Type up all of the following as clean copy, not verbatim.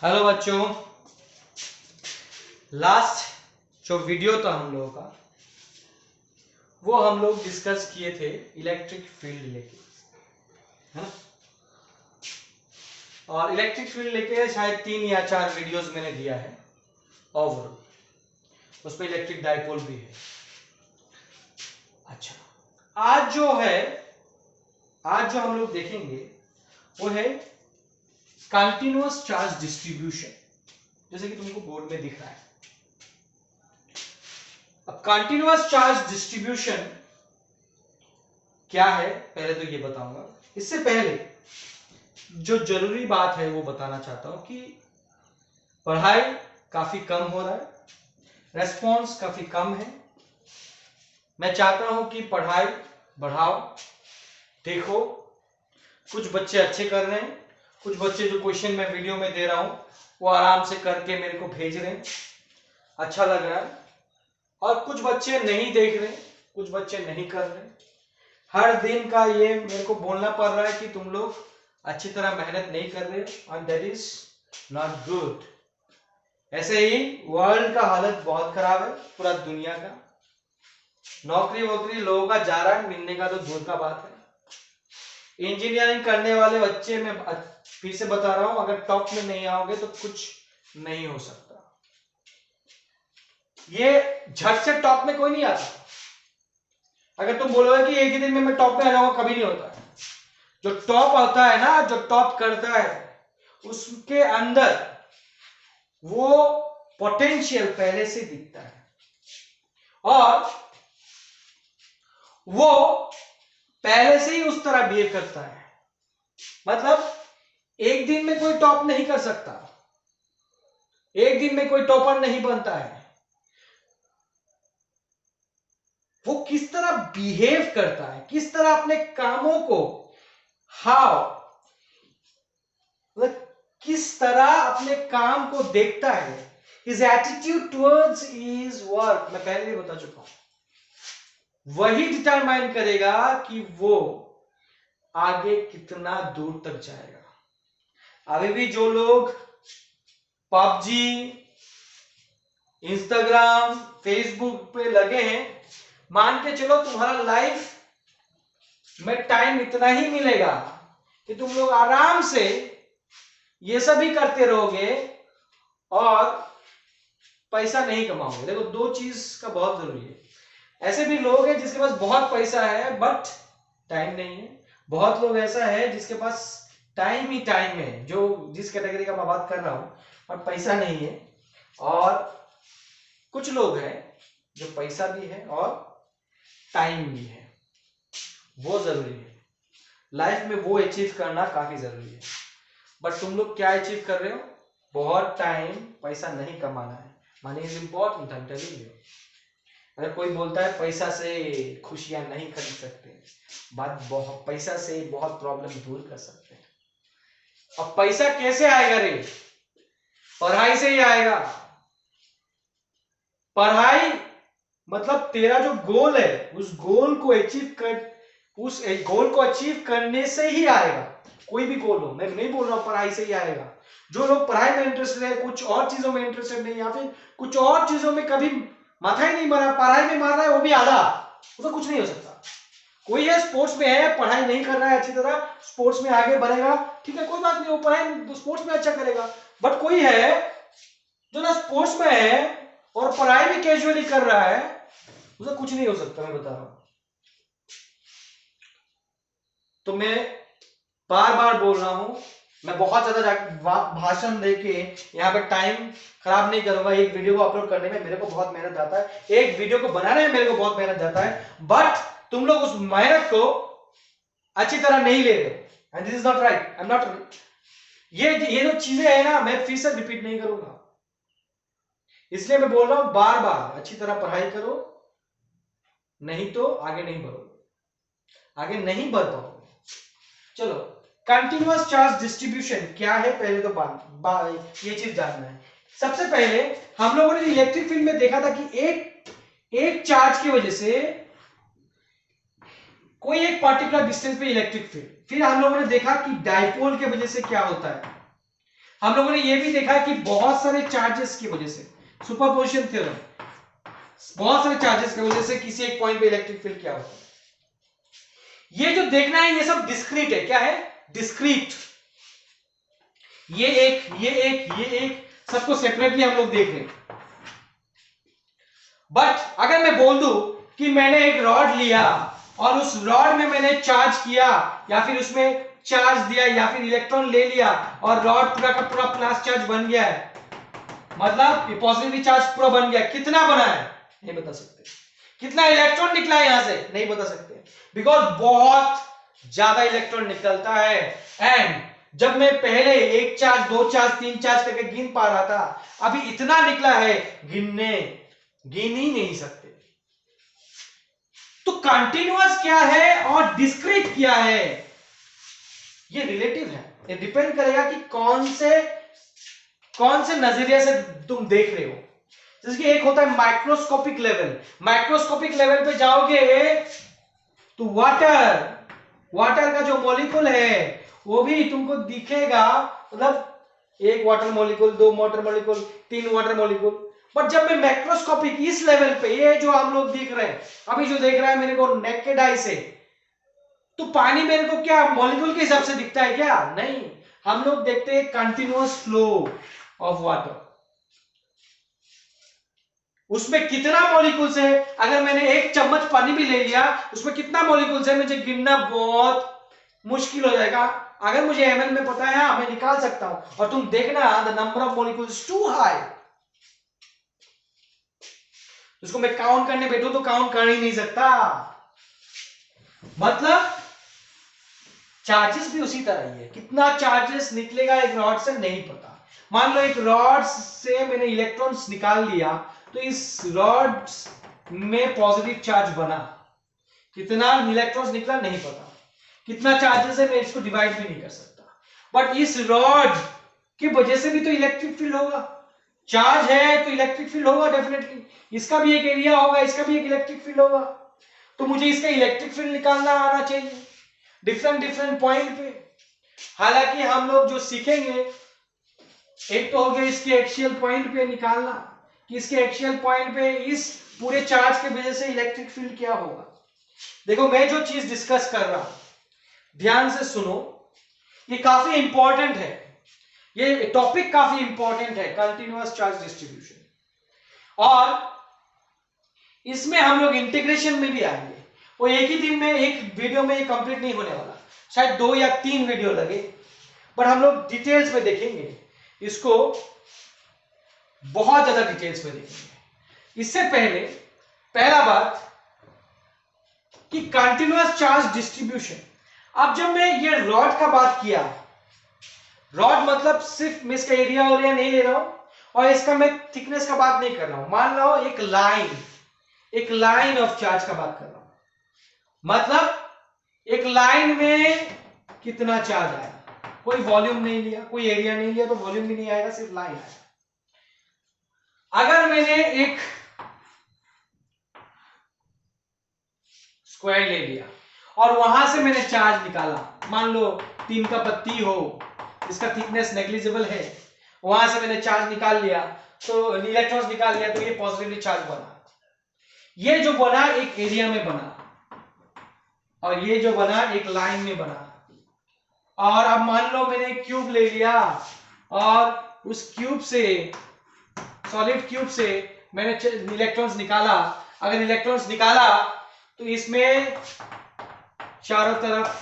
Hello बच्चों, last जो video था हम लोगों का वो हम लोग डिस्कस किए थे इलेक्ट्रिक फील्ड लेके, है ना। और इलेक्ट्रिक फील्ड लेके शायद 3 या 4 वीडियोस मैंने दिया है ओवरऑल, उसमें इलेक्ट्रिक डाइपोल भी है। अच्छा, आज जो हम लोग देखेंगे वो है कंटिन्यूअस चार्ज डिस्ट्रीब्यूशन, जैसे कि तुमको बोर्ड में दिख रहा है। अब कंटिन्यूअस चार्ज डिस्ट्रीब्यूशन क्या है पहले तो ये बताऊंगा। इससे पहले जो जरूरी बात है वो बताना चाहता हूं कि पढ़ाई काफी कम हो रहा है, रेस्पॉन्स काफी कम है। मैं चाहता हूं कि पढ़ाई बढ़ाओ। देखो, कुछ बच्चे अच्छे कर रहे हैं, कुछ बच्चे जो क्वेश्चन मैं वीडियो में दे रहा हूं वो आराम से करके मेरे को भेज रहे हैं, अच्छा लग रहा है। और कुछ बच्चे नहीं देख रहे, कुछ बच्चे नहीं कर रहे। हर दिन का ये मेरे को बोलना पड़ रहा है कि तुम लोग अच्छी तरह मेहनत नहीं कर रहे हो, and that is not good. ऐसे ही वर्ल्ड का हालत बहुत खराब है, पूरा दुनिया का। नौकरी वोकरी लोगों का जा रहा है, मिलने का तो दूर का बात है। इंजीनियरिंग करने वाले बच्चे, मैं फिर से बता रहा हूं, अगर टॉप में नहीं आओगे तो कुछ नहीं हो सकता। ये झट से टॉप में कोई नहीं आता। अगर तुम बोलोगे कि एक ही दिन में मैं टॉप में आ जाऊंगा, कभी नहीं होता है। जो टॉप आता है ना, जो टॉप करता है, उसके अंदर वो पोटेंशियल पहले से दिखता है और वो पहले से ही उस तरह बिहेव करता है। मतलब एक दिन में कोई टॉप नहीं कर सकता, एक दिन में कोई टॉपर नहीं बनता है। वो किस तरह बिहेव करता है, किस तरह अपने कामों को, किस तरह अपने काम को देखता है, his attitude towards his work, मैं पहले भी बता चुका हूं, वही डिटरमाइन करेगा कि वो आगे कितना दूर तक जाएगा। अभी भी जो लोग पबजी, इंस्टाग्राम, फेसबुक पे लगे हैं, मान के चलो तुम्हारा लाइफ में टाइम इतना ही मिलेगा कि तुम लोग आराम से ये सब ही करते रहोगे और पैसा नहीं कमाओगे। देखो, दो चीज का बहुत जरूरी है। ऐसे भी लोग हैं जिसके पास बहुत पैसा है बट टाइम नहीं है। बहुत लोग ऐसा है जिसके पास टाइम ही टाइम है, जो जिस कैटेगरी का मैं बात कर रहा हूं, और पैसा नहीं है। और कुछ लोग हैं जो पैसा भी है और टाइम भी है। वो जरूरी है लाइफ में, वो अचीव करना काफी जरूरी है। बट तुम लोग क्या अचीव कर रहे हो? बहुत टाइम पैसा नहीं कमाना है। Money is important, I am telling you. अगर कोई बोलता है पैसा से खुशियां नहीं खरीद सकते, बात बहुत, पैसा से बहुत प्रॉब्लम दूर कर सकते हैं। अब पैसा कैसे आएगा रे? पढ़ाई से ही आएगा। पढ़ाई मतलब तेरा जो गोल है, उस गोल को अचीव करने से ही आएगा। कोई भी गोल हो, मैं नहीं बोल रहा हूं पढ़ाई से ही आएगा। जो लोग पढ़ाई में इंटरेस्टेड है, कुछ और चीजों में इंटरेस्टेड नहीं, या फिर कुछ और चीजों में कभी माथा ही नहीं मारा, पढ़ाई में मार रहा है, वो भी आधा, उसका कुछ नहीं हो सकता। कोई है स्पोर्ट्स में है, पढ़ाई नहीं कर रहा है अच्छी तरह, स्पोर्ट्स में आगे बढ़ेगा, ठीक है, कोई बात नहीं, वो पढ़ाई स्पोर्ट्स में अच्छा करेगा। बट कोई है जो ना स्पोर्ट्स में है और पढ़ाई भी कैजुअली कर रहा है, उसका कुछ नहीं हो सकता, मैं बता रहा हूं। तो मैं बार बार बोल रहा हूं, मैं बहुत ज्यादा भाषण देके यहाँ पे टाइम खराब नहीं करूंगा। एक वीडियो को अपलोड करने में मेरे को बहुत मेहनत जाता है, एक वीडियो को बनाने में मेरे को बहुत मेहनत जाता है, बट तुम लोग उस मेहनत को अच्छी तरह नहीं ले रहे, and this is not right. I am not, ये जो चीजें है ना, मैं फिर से रिपीट नहीं करूंगा। इसलिए मैं बोल रहा हूं बार बार, अच्छी तरह पढ़ाई करो, नहीं तो आगे नहीं बढ़ोगे, आगे नहीं बढ़ पाओगे। चलो, कंटिन्यूअस चार्ज डिस्ट्रीब्यूशन क्या है पहले तो ये चीज जानना है। सबसे पहले हम लोगों ने इलेक्ट्रिक फील्ड में देखा था कि एक चार्ज की वजह से कोई एक पर्टिकुलर डिस्टेंस पे इलेक्ट्रिक फील्ड। फिर हम लोगों ने देखा कि डाइपोल की वजह से क्या होता है। हम लोगों ने ये भी देखा कि बहुत सारे चार्जेस की वजह से, सुपरपोजिशन थ्योरम, बहुत सारे चार्जेस की वजह से किसी एक पॉइंट पे इलेक्ट्रिक फील्ड क्या होता है। ये जो देखना है ये सब डिस्क्रीट है। क्या है? डिस्क्रीट। ये एक सबको सेपरेटली हम लोग देख रहे हैं। बट अगर मैं बोल दूं कि मैंने एक रॉड लिया और उस रॉड में मैंने चार्ज किया या फिर उसमें चार्ज दिया या फिर इलेक्ट्रॉन ले लिया और रॉड पूरा का पूरा प्लस चार्ज बन गया है, मतलब पॉजिटिव चार्ज पूरा बन गया, कितना बना है नहीं बता सकते। कितना इलेक्ट्रॉन निकला है यहां से नहीं बता सकते, बिकॉज बहुत ज्यादा इलेक्ट्रॉन निकलता है। एंड जब मैं पहले 1 चार्ज 2 चार्ज 3 चार्ज करके गिन पा रहा था, अभी इतना निकला है गिन ही नहीं सकते। तो कंटिन्यूअस क्या है और डिस्क्रीट क्या है, ये रिलेटिव है। ये डिपेंड करेगा कि कौन से नजरिए से तुम देख रहे हो। जैसे कि एक होता है माइक्रोस्कोपिक लेवल। माइक्रोस्कोपिक लेवल पे जाओगे तो वाटर का जो मॉलिक्यूल है वो भी तुमको दिखेगा, मतलब 1 water molecule, 2 water molecule, 3 water molecule. But जब मैं मैक्रोस्कोपिक इस लेवल पे, ये जो हम लोग देख रहे हैं अभी, जो देख रहा है मेरे को नेकेड आई से, तो पानी मेरे को क्या मॉलिक्यूल के हिसाब से दिखता है क्या? नहीं, हम लोग देखते हैं कंटिन्यूअस फ्लो ऑफ वाटर। उसमें कितना मॉलिक्यूल्स है, अगर मैंने 1 चम्मच पानी भी ले लिया उसमें कितना मॉलिक्यूल्स है मुझे गिनना बहुत मुश्किल हो जाएगा। अगर मुझे ml में पता है मैं निकाल सकता हूं। और तुम देखना the number of molecules too high, उसको मैं काउंट करने बैठूं तो काउंट कर ही नहीं सकता। मतलब चार्जेस भी उसी तरह ही है, कितना चार्जेस निकलेगा एक रॉड से नहीं पता। मान लो एक रॉड से मैंने इलेक्ट्रॉन्स निकाल लिया तो इस रॉड में पॉजिटिव चार्ज बना, कितना इलेक्ट्रॉन्स निकला नहीं पता, कितना चार्जेस है मैं इसको डिवाइड भी नहीं कर सकता। बट इस रॉड की वजह से भी तो इलेक्ट्रिक फील्ड होगा, चार्ज है तो इलेक्ट्रिक फील्ड होगा डेफिनेटली। इसका भी एक एरिया होगा, इसका भी एक इलेक्ट्रिक फील्ड होगा, तो मुझे इसका इलेक्ट्रिक फील्ड निकालना आना चाहिए डिफरेंट पॉइंट पे। हालांकि हम लोग जो सीखेंगे, एक तो हो गया इसके एक्सियल पॉइंट पे निकालना कि इसके एक्सियल पॉइंट पे इस पूरे चार्ज के वजह से इलेक्ट्रिक फील्ड क्या होगा। देखो मैं जो चीज डिस्कस कर रहा हूं ध्यान से सुनो, ये काफी इंपॉर्टेंट है, ये टॉपिक काफी इंपॉर्टेंट है, कंटिन्यूअस चार्ज डिस्ट्रीब्यूशन। और इसमें हम लोग इंटीग्रेशन में भी आएंगे। वो एक ही दिन में एक वीडियो में ये कंप्लीट नहीं होने वाला, शायद 2 या 3 वीडियो लगे, बट हम लोग डिटेल्स में देखेंगे इसको, बहुत ज्यादा डिटेल्स में देखेंगे। इससे पहले पहला बात कि कंटिन्यूअस चार्ज डिस्ट्रीब्यूशन। अब जब मैं ये रॉड का बात किया, रॉड मतलब सिर्फ मैं इसका एरिया और एरिया नहीं ले रहा हूं और इसका मैं थिकनेस का बात नहीं कर रहा हूं, मान लो एक लाइन ऑफ चार्ज का बात कर रहा हूं, मतलब एक लाइन में कितना चार्ज आया, कोई वॉल्यूम नहीं लिया, कोई एरिया नहीं लिया तो वॉल्यूम भी नहीं आएगा, सिर्फ लाइन आएगा। अगर मैंने एक स्क्वायर ले लिया और वहां से मैंने चार्ज निकाला, मान लो 3 का पत्ती हो, इसका थिकनेस नेग्लिजिबल है, वहां से मैंने चार्ज निकाल लिया तो इलेक्ट्रॉन्स निकाल लिया, तो ये पॉजिटिवली चार्ज बना। ये जो बना एक एरिया में बना और ये जो बना एक लाइन में बना। और अब मान लो मैंने एक क्यूब ले लिया और उस क्यूब से, सॉलिड क्यूब से मैंने इलेक्ट्रॉन्स निकाला। अगर इलेक्ट्रॉन्स निकाला तो इसमें चारों तरफ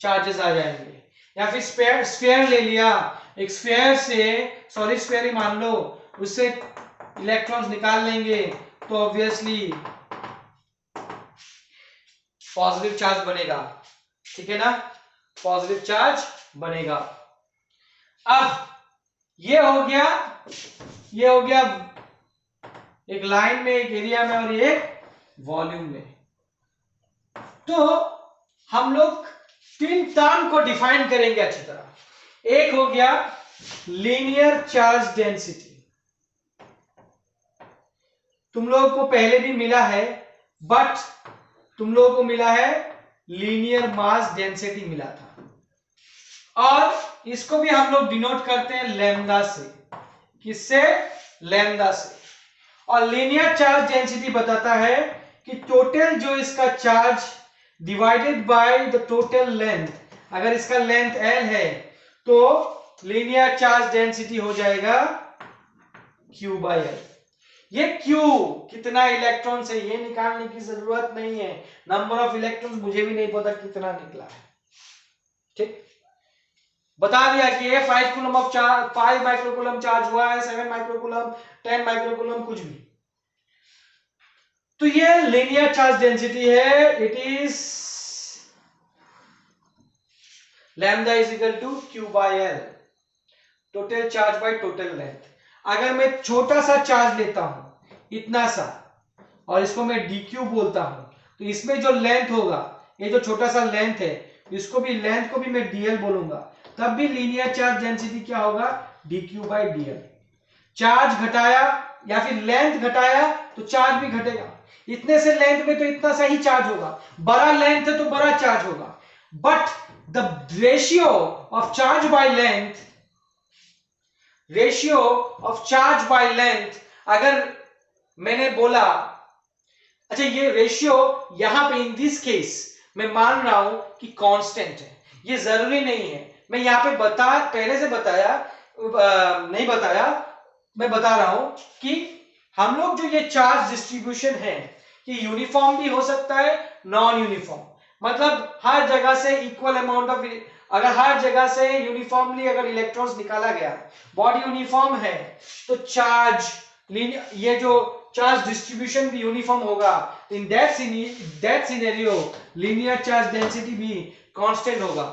चार्जेस आ जाएंगे। या फिर स्फीयर ले लिया, एक स्फीयर से, सॉलिड स्फीयर ही मान लो, उससे इलेक्ट्रॉन्स निकाल लेंगे तो ऑब्वियसली पॉजिटिव चार्ज बनेगा, ठीक है ना, पॉजिटिव चार्ज बनेगा। अब ये हो गया एक लाइन में, एक एरिया में और एक वॉल्यूम में। तो हम लोग 3 टर्म को डिफाइन करेंगे अच्छी तरह। एक हो गया लीनियर चार्ज डेंसिटी, तुम लोगों को पहले भी मिला है, बट तुम लोगों को मिला है लीनियर मास डेंसिटी मिला था। और इसको भी हम लोग डिनोट करते हैं लैम्डा से। किससे? लैम्डा से। और लीनियर चार्ज डेंसिटी बताता है कि टोटल जो इसका charge divided by the total length, अगर इसका लेंथ l है तो लीनियर चार्ज डेंसिटी हो जाएगा Q बाई L। ये Q कितना इलेक्ट्रॉन से, ये निकालने की जरूरत नहीं है। नंबर ऑफ इलेक्ट्रॉन मुझे भी नहीं पता कितना निकला है, ठीक। बता दिया कि ये 5 coulomb of charge, 5 microcoulomb charge हुआ है, 7 माइक्रोकूलम, 10 माइक्रोकूलम, कुछ भी। तो ये लीनियर चार्ज डेंसिटी है। It is lambda is equal to Q by L, total charge by total length. अगर मैं छोटा सा चार्ज लेता हूं, इतना सा, और इसको मैं dq बोलता हूं, तो इसमें जो लेंथ होगा, ये जो छोटा सा लेंथ है, इसको भी, लेंथ को भी मैं dl बोलूंगा, तब भी लीनियर चार्ज डेंसिटी क्या होगा? dq by dl। चार्ज घटाया या फिर लेंथ घटाया तो चार्ज भी घटेगा। इतने से लेंथ में तो इतना सा ही चार्ज होगा, बड़ा लेंथ है तो बड़ा चार्ज होगा। But the ratio of charge by length, ratio of charge by length, अगर मैंने बोला, अच्छा ये रेशियो यहां पे इन दिस केस मैं मान रहा हूं कि कांस्टेंट है, ये जरूरी नहीं है। मैं यहां पे पहले से बताया, नहीं बताया, मैं बता रहा हूं कि हम लोग जो ये चार्ज डिस्ट्रीब्यूशन है, ये यूनिफॉर्म भी हो सकता है, नॉन यूनिफॉर्म। मतलब हर जगह से इक्वल अमाउंट ऑफ, अगर हर जगह से यूनिफॉर्मली अगर इलेक्ट्रॉन्स निकाला गया, बॉडी यूनिफॉर्म है, तो चार्ज, ये जो चार्ज डिस्ट्रीब्यूशन भी यूनिफॉर्म होगा। In that scenario linear charge density भी कांस्टेंट होगा।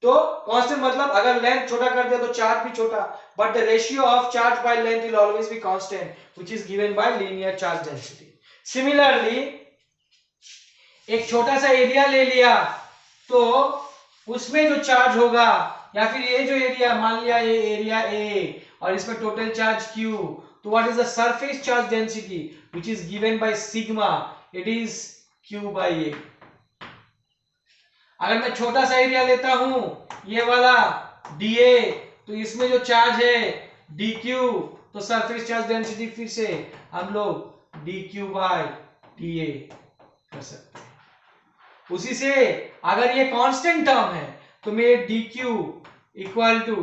तो कांस्टेंट मतलब अगर लेंथ छोटा कर दिया तो चार्ज भी छोटा, but the ratio of charge by length will always be constant, which is given by linear charge density. Similarly एक छोटा सा एरिया ले लिया, तो उसमें जो चार्ज होगा, या फिर ये जो एरिया, मान लिया ये एरिया A और इसमें टोटल चार्ज Q, तो what is the surface charge density which is given by sigma? It is Q by A। अगर मैं छोटा सा एरिया लेता हूं, ये वाला dA, तो इसमें जो चार्ज है dQ, तो सरफेस चार्ज डेंसिटी फिर से हम लोग dQ बाय dA कर सकते हैं। उसी से अगर ये कांस्टेंट टर्म है तो मैं dQ equal to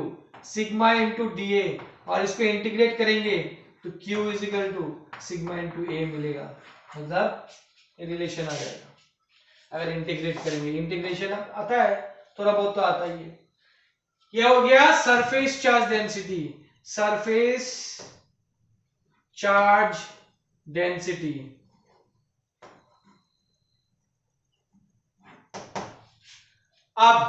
sigma into dA, और इसको इंटीग्रेट करेंगे तो Q is equal to sigma into A मिलेगा। मतलब रिलेशन आ जाएगा अगर इंटीग्रेट करेंगे। इंटीग्रेशन आता है, थोड़ा बहुत तो आता ही है। यह हो गया surface charge density, surface charge density. अब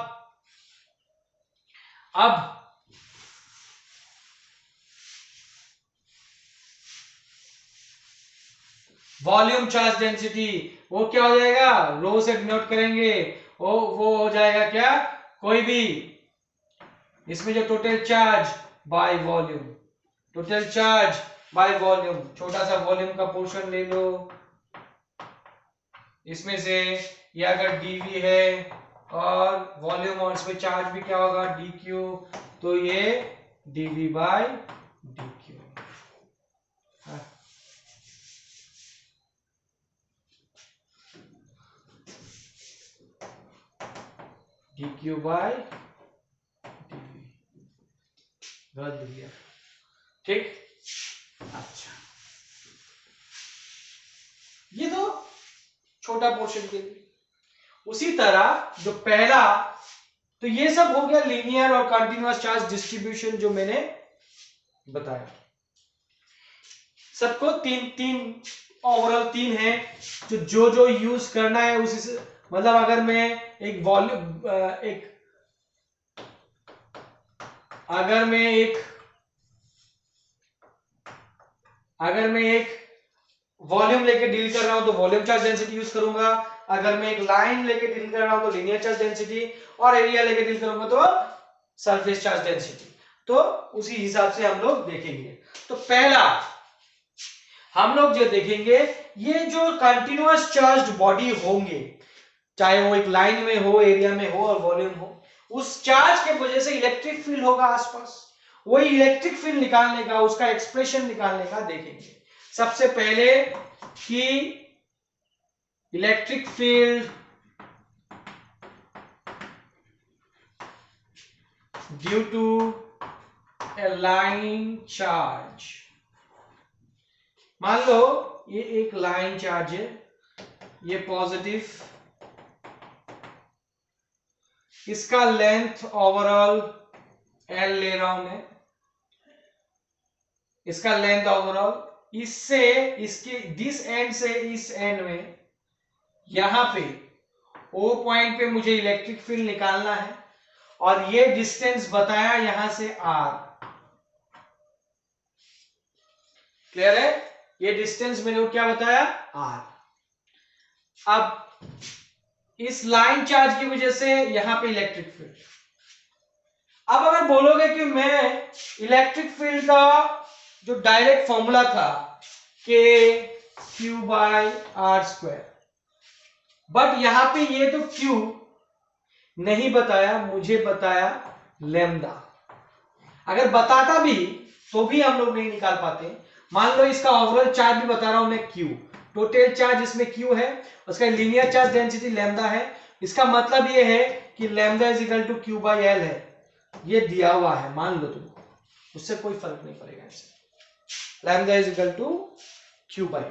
वॉल्यूम चार्ज डेंसिटी, वो क्या हो जाएगा? रो से डिनोट करेंगे, वो हो जाएगा क्या? कोई भी, इसमें जो total charge by volume, total charge by volume, छोटा सा वॉल्यूम का पोर्शन ले लो, इसमें से ये अगर dV है और वॉल्यूम, और इसमें चार्ज भी क्या होगा? dQ, तो ये dV by dQ। dQ by dV गलत दिया, ठीक। अच्छा, ये तो छोटा पोर्शन के लिए। उसी तरह जो पहला, तो ये सब हो गया लीनियर और कंटीन्यूअस चार्ज डिस्ट्रीब्यूशन जो मैंने बताया। सबको तीन ओवरऑल 3 है, जो यूज करना है उसी से। मतलब अगर मैं एक वॉल्यूम, अगर मैं एक वॉल्यूम लेके डील कर रहा हूं तो वॉल्यूम चार्ज डेंसिटी यूज करूंगा। अगर मैं एक लाइन लेके डील कर रहा हूं तो लीनियर चार्ज डेंसिटी, और एरिया लेके डील करूंगा तो सरफेस चार्ज डेंसिटी। तो उसी हिसाब से हम लोग देखेंगे। तो पहला हम लोग जो देखेंगे, ये जो कंटिन्यूअस चार्ज बॉडी होंगे, चाहे वो एक लाइन में हो, एरिया में हो और वॉल्यूम हो, उस चार्ज के वजह से इलेक्ट्रिक फील्ड होगा आसपास, वही इलेक्ट्रिक फील्ड निकालने का, उसका एक्सप्रेशन निकालने का देखेंगे। सबसे पहले कि electric field due to a line charge. मान लो ये एक लाइन चार्ज है, ये पॉजिटिव, इसका लेंथ ओवरऑल L ले रहा हूं मैं, इसका लेंथ ओवरऑल, इससे इसके दिस एंड से इस एंड में, यहां पे O पॉइंट पे मुझे इलेक्ट्रिक फील्ड निकालना है, और ये डिस्टेंस बताया यहां से R। क्लियर है? ये डिस्टेंस मैंने क्या बताया? R। अब इस लाइन चार्ज की वजह से यहां पे इलेक्ट्रिक फील्ड। अब अगर बोलोगे कि मैं इलेक्ट्रिक फील्ड का जो डायरेक्ट फॉर्मूला था Q/R², बट यहां पे ये तो Q नहीं बताया, मुझे बताया लैम्डा। अगर बताता भी तो भी हम लोग नहीं निकाल पाते। मान लो इसका ओवरऑल चार्ज भी बता रहा हूं मैं Q, टोटल चार्ज इसमें Q है, उसका लीनियर चार्ज डेंसिटी लैम्डा है। इसका मतलब ये है कि lambda is equal to Q/L है, ये दिया हुआ है, मान लो तुमको, उससे कोई फर्क नहीं पड़ेगा। इससे lambda is equal to Q/L।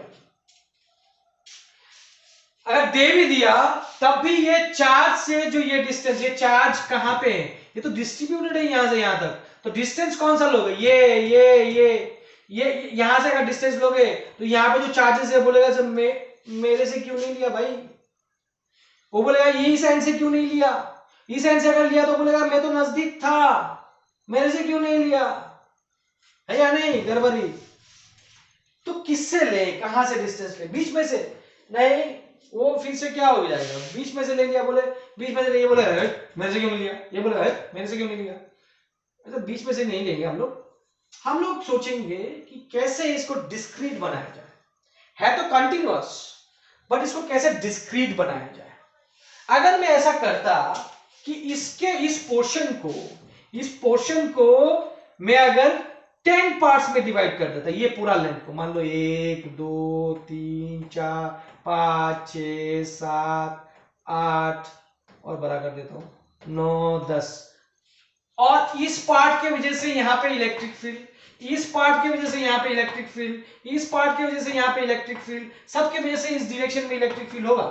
अगर दे भी दिया तब भी ये चार्ज से जो ये डिस्टेंस, ये चार्ज कहां पे है? ये तो डिस्ट्रीब्यूटेड है यहां से यहां तक, तो डिस्टेंस कौन सा लोगे? ये यहां से अगर डिस्टेंस लोगे तो यहां पे जो चार्जेस है बोलेगा जब मेरे से क्यों नहीं लिया भाई, वो बोलेगा ये इस एंड से क्यों नहीं लिया, इस एंड से अगर लिया तो बोलेगा मैं तो नजदीक था, मेरे से क्यों नहीं लिया, है या नहीं गड़बड़ी? तो किससे ले, कहां से डिस्टेंस ले? बीच में से नहीं, वो फिर से क्या हो जाएगा, बीच में से ले लिया, बोले बीच में से, ये बोले मेरे से क्यों नहीं लिया, ये बोले मेरे से क्यों नहीं लिया। तो बीच में से नहीं लेंगे हम लोग सोचेंगे कि कैसे इसको डिस्क्रीट बनाया जाए। है तो कंटिन्यूअस, बट इसको कैसे डिस्क्रीट बनाया जाए। अगर मैं ऐसा करता कि इसके इस पोर्शन को मैं अगर 10 पार्ट्स में डिवाइड कर देता, ये पूरा लेंथ को, मान लो 1 2 3 4 5 6 7 8 और बड़ा कर देता हूं 9 10, और इस पार्ट के वजह से यहां पे इलेक्ट्रिक फील्ड, इस पार्ट की वजह से यहां पे इलेक्ट्रिक फील्ड, इस पार्ट की वजह से यहां पे इलेक्ट्रिक फील्ड, सबके वजह से इस डायरेक्शन में इलेक्ट्रिक फील्ड होगा,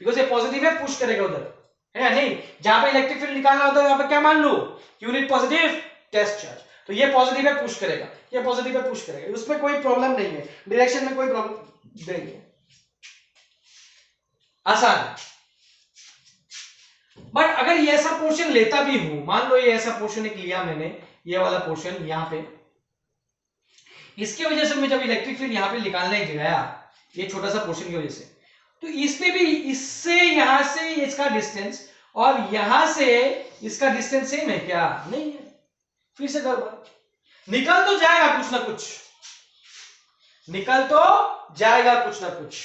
बिकॉज ये पॉजिटिव है, पुश करेगा उधर, है या नहीं? जहां पे इलेक्ट्रिक फील्ड निकालना होता है यहां पे क्या मान लो, यूनिट पॉजिटिव टेस्ट चार्ज, तो ये पॉजिटिव है, पुश करेगा, ये पॉजिटिव है, पुश करेगा, उसमें कोई प्रॉब्लम नहीं है, डायरेक्शन में कोई प्रॉब्लम नहीं है, आसान है। बट अगर ये ऐसा पोर्शन लेता भी हूं, मान लो ये ऐसा पोर्शन एक लिया मैंने, ये वाला पोर्शन यहां पे, इसकी वजह से मैं जब इलेक्ट्रिक फील्ड यहां पे निकालने गया, ये छोटा सा पोर्शन की वजह से, तो इसमें भी इससे यहां से इसका डिस्टेंस और यहां से इसका डिस्टेंस सेम है क्या? नहीं है, फिर से गड़बड़। निकल तो जाएगा कुछ ना कुछ, निकल तो जाएगा कुछ ना कुछ,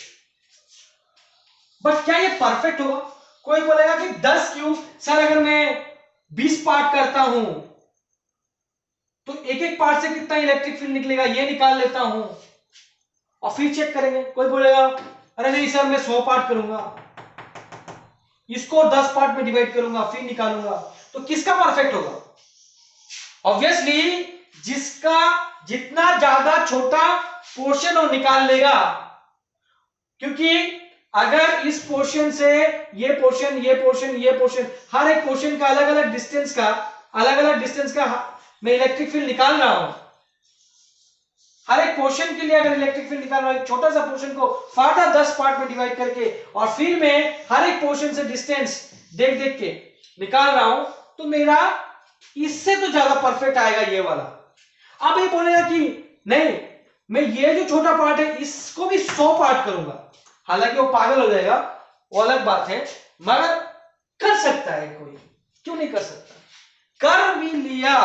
बट क्या ये परफेक्ट होगा? कोई बोलेगा कि 10 क्यूब, सर अगर मैं 20 पार्ट करता हूं तो एक एक पार्ट से कितना इलेक्ट्रिक फील्ड निकलेगा, ये निकाल लेता हूं और फिर चेक करेंगे। कोई बोलेगा अरे नहीं सर मैं 100 पार्ट करूंगा, इसको 10 पार्ट में डिवाइड करूंगा फिर निकालूंगा, तो किसका परफेक्ट होगा? ऑब्वियसली जिसका जितना ज्यादा छोटा पोर्शन वो निकाल लेगा, क्योंकि अगर इस पोर्शन से ये पोर्शन ये पोर्शन ये पोर्शन, हर एक पोर्शन का अलग अलग डिस्टेंस का मैं इलेक्ट्रिक फील्ड निकाल रहा हूं, हर एक पोर्शन के लिए अगर इलेक्ट्रिक फील्ड निकाल रहा हूं, एक छोटा सा पोर्शन को फर्दर 10 पार्ट में डिवाइड करके, और फिर मैं हर एक पोर्शन से डिस्टेंस देख देख के निकाल रहा हूं, तो मेरा इससे तो ज्यादा परफेक्ट आएगा ये वाला। अब ये बोलेगा कि नहीं मैं ये जो छोटा पार्ट है इसको भी 100 पार्ट करूंगा, हालांकि वो पागल हो जाएगा, वो अलग बात है, मगर कर सकता है कोई, क्यों नहीं कर सकता? कर भी लिया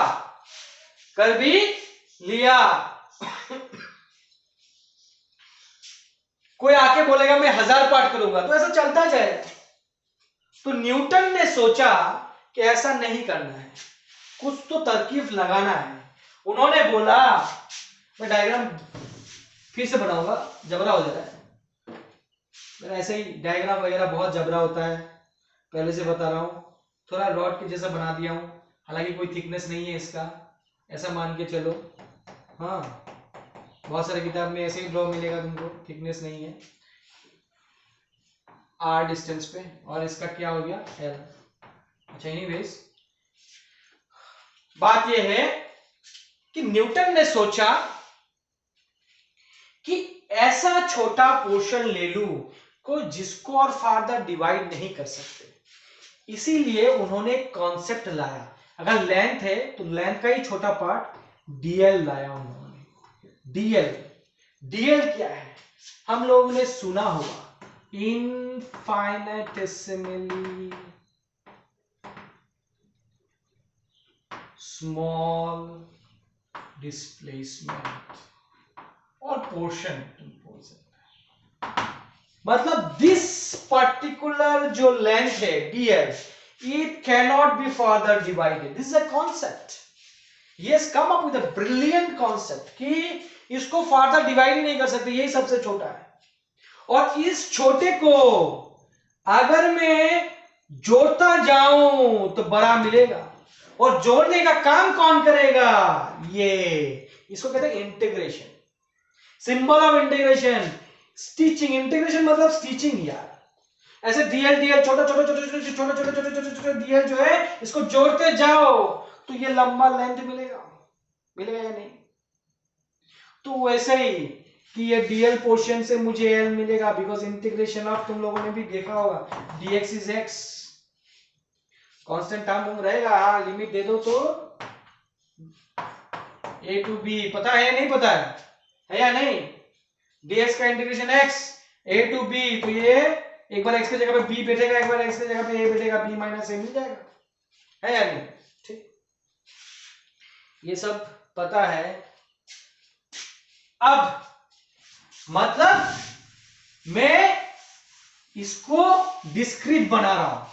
कोई आके बोलेगा मैं 1000 पार्ट करूंगा, तो ऐसा चलता जाएगा, तो न्यूटन ने सोचा कि ऐसा नहीं करना है, कुछ तो तरकीब लगाना है। उन्होंने बोला, मैं डायग्राम फिर से बनाऊंगा, जबरा हो जा रहा है मेरा, ऐसे ही डायग्राम वगैरह बहुत जबरा होता है, पहले से बता रहा हूं। थोड़ा रॉड के जैसा बना दिया हूं, हालांकि कोई थिकनेस नहीं है इसका, ऐसा मान के चलो। हाँ, बहुत सारे किताब में ऐसे ही ड्रॉ मिलेगा तुमको, थिकनेस नहीं है, आर डिस्टेंस पे, और इसका क्या हो गया, एल। अच्छा, एनीवेज बात यह है कि न्यूटन ने सोचा कि ऐसा छोटा पोर्शन ले लूं को जिसको और फार्दर डिवाइड नहीं कर सकते, इसीलिए उन्होंने एक कॉन्सेप्ट लाया। अगर लेंथ है तो लेंथ का ही छोटा पार्ट डीएल लाया उन्होंने। डीएल, डीएल क्या है, हम लोगों ने सुना होगा, इनफाइनेटेसिमली स्मॉल डिस्प्लेसमेंट और पोर्शन तुम बोल सकते, मतलब दिस पर्टिकुलर जो लेंथ है DL, it cannot be further divided. This is a concept, yes, come up with a brilliant concept कि इसको फर्दर डिवाइड ही नहीं कर सकते, यही सबसे छोटा है। और इस छोटे को अगर मैं जोड़ता जाऊं तो बड़ा मिलेगा, और जोड़ने का काम कौन करेगा, ये, इसको कहते हैं integration. Symbol of integration, stitching. Integration मतलब स्टिचिंग यार। ऐसे डीएल डीएल छोटा छोटा छोटे छोटे छोटे छोटे छोटे छोटे छोटे डीएल जो है, इसको जोड़ते जाओ तो ये लंबा लेंथ मिलेगा, मिलेगा या नहीं। तो वैसे ही कि ये डीएल पोर्शन से मुझे एल मिलेगा, बिकॉज इंटीग्रेशन ऑफ, तुम लोगों ने भी देखा होगा, dx is x, constant term रहेगा। हाँ, लिमिट दे दो तो ए टू बी, पता है नहीं, पता है या नहीं, डीएक्स का integration x a to b, तो ये एक बार एक्स की जगह पे बी बैठेगा, एक बार एक्स की जगह पे ए बैठेगा, बी माइनस ए मिल जाएगा, है या नहीं। ठीक, ये सब पता है। अब मतलब मैं इसको डिस्क्रीट बना रहा हूं,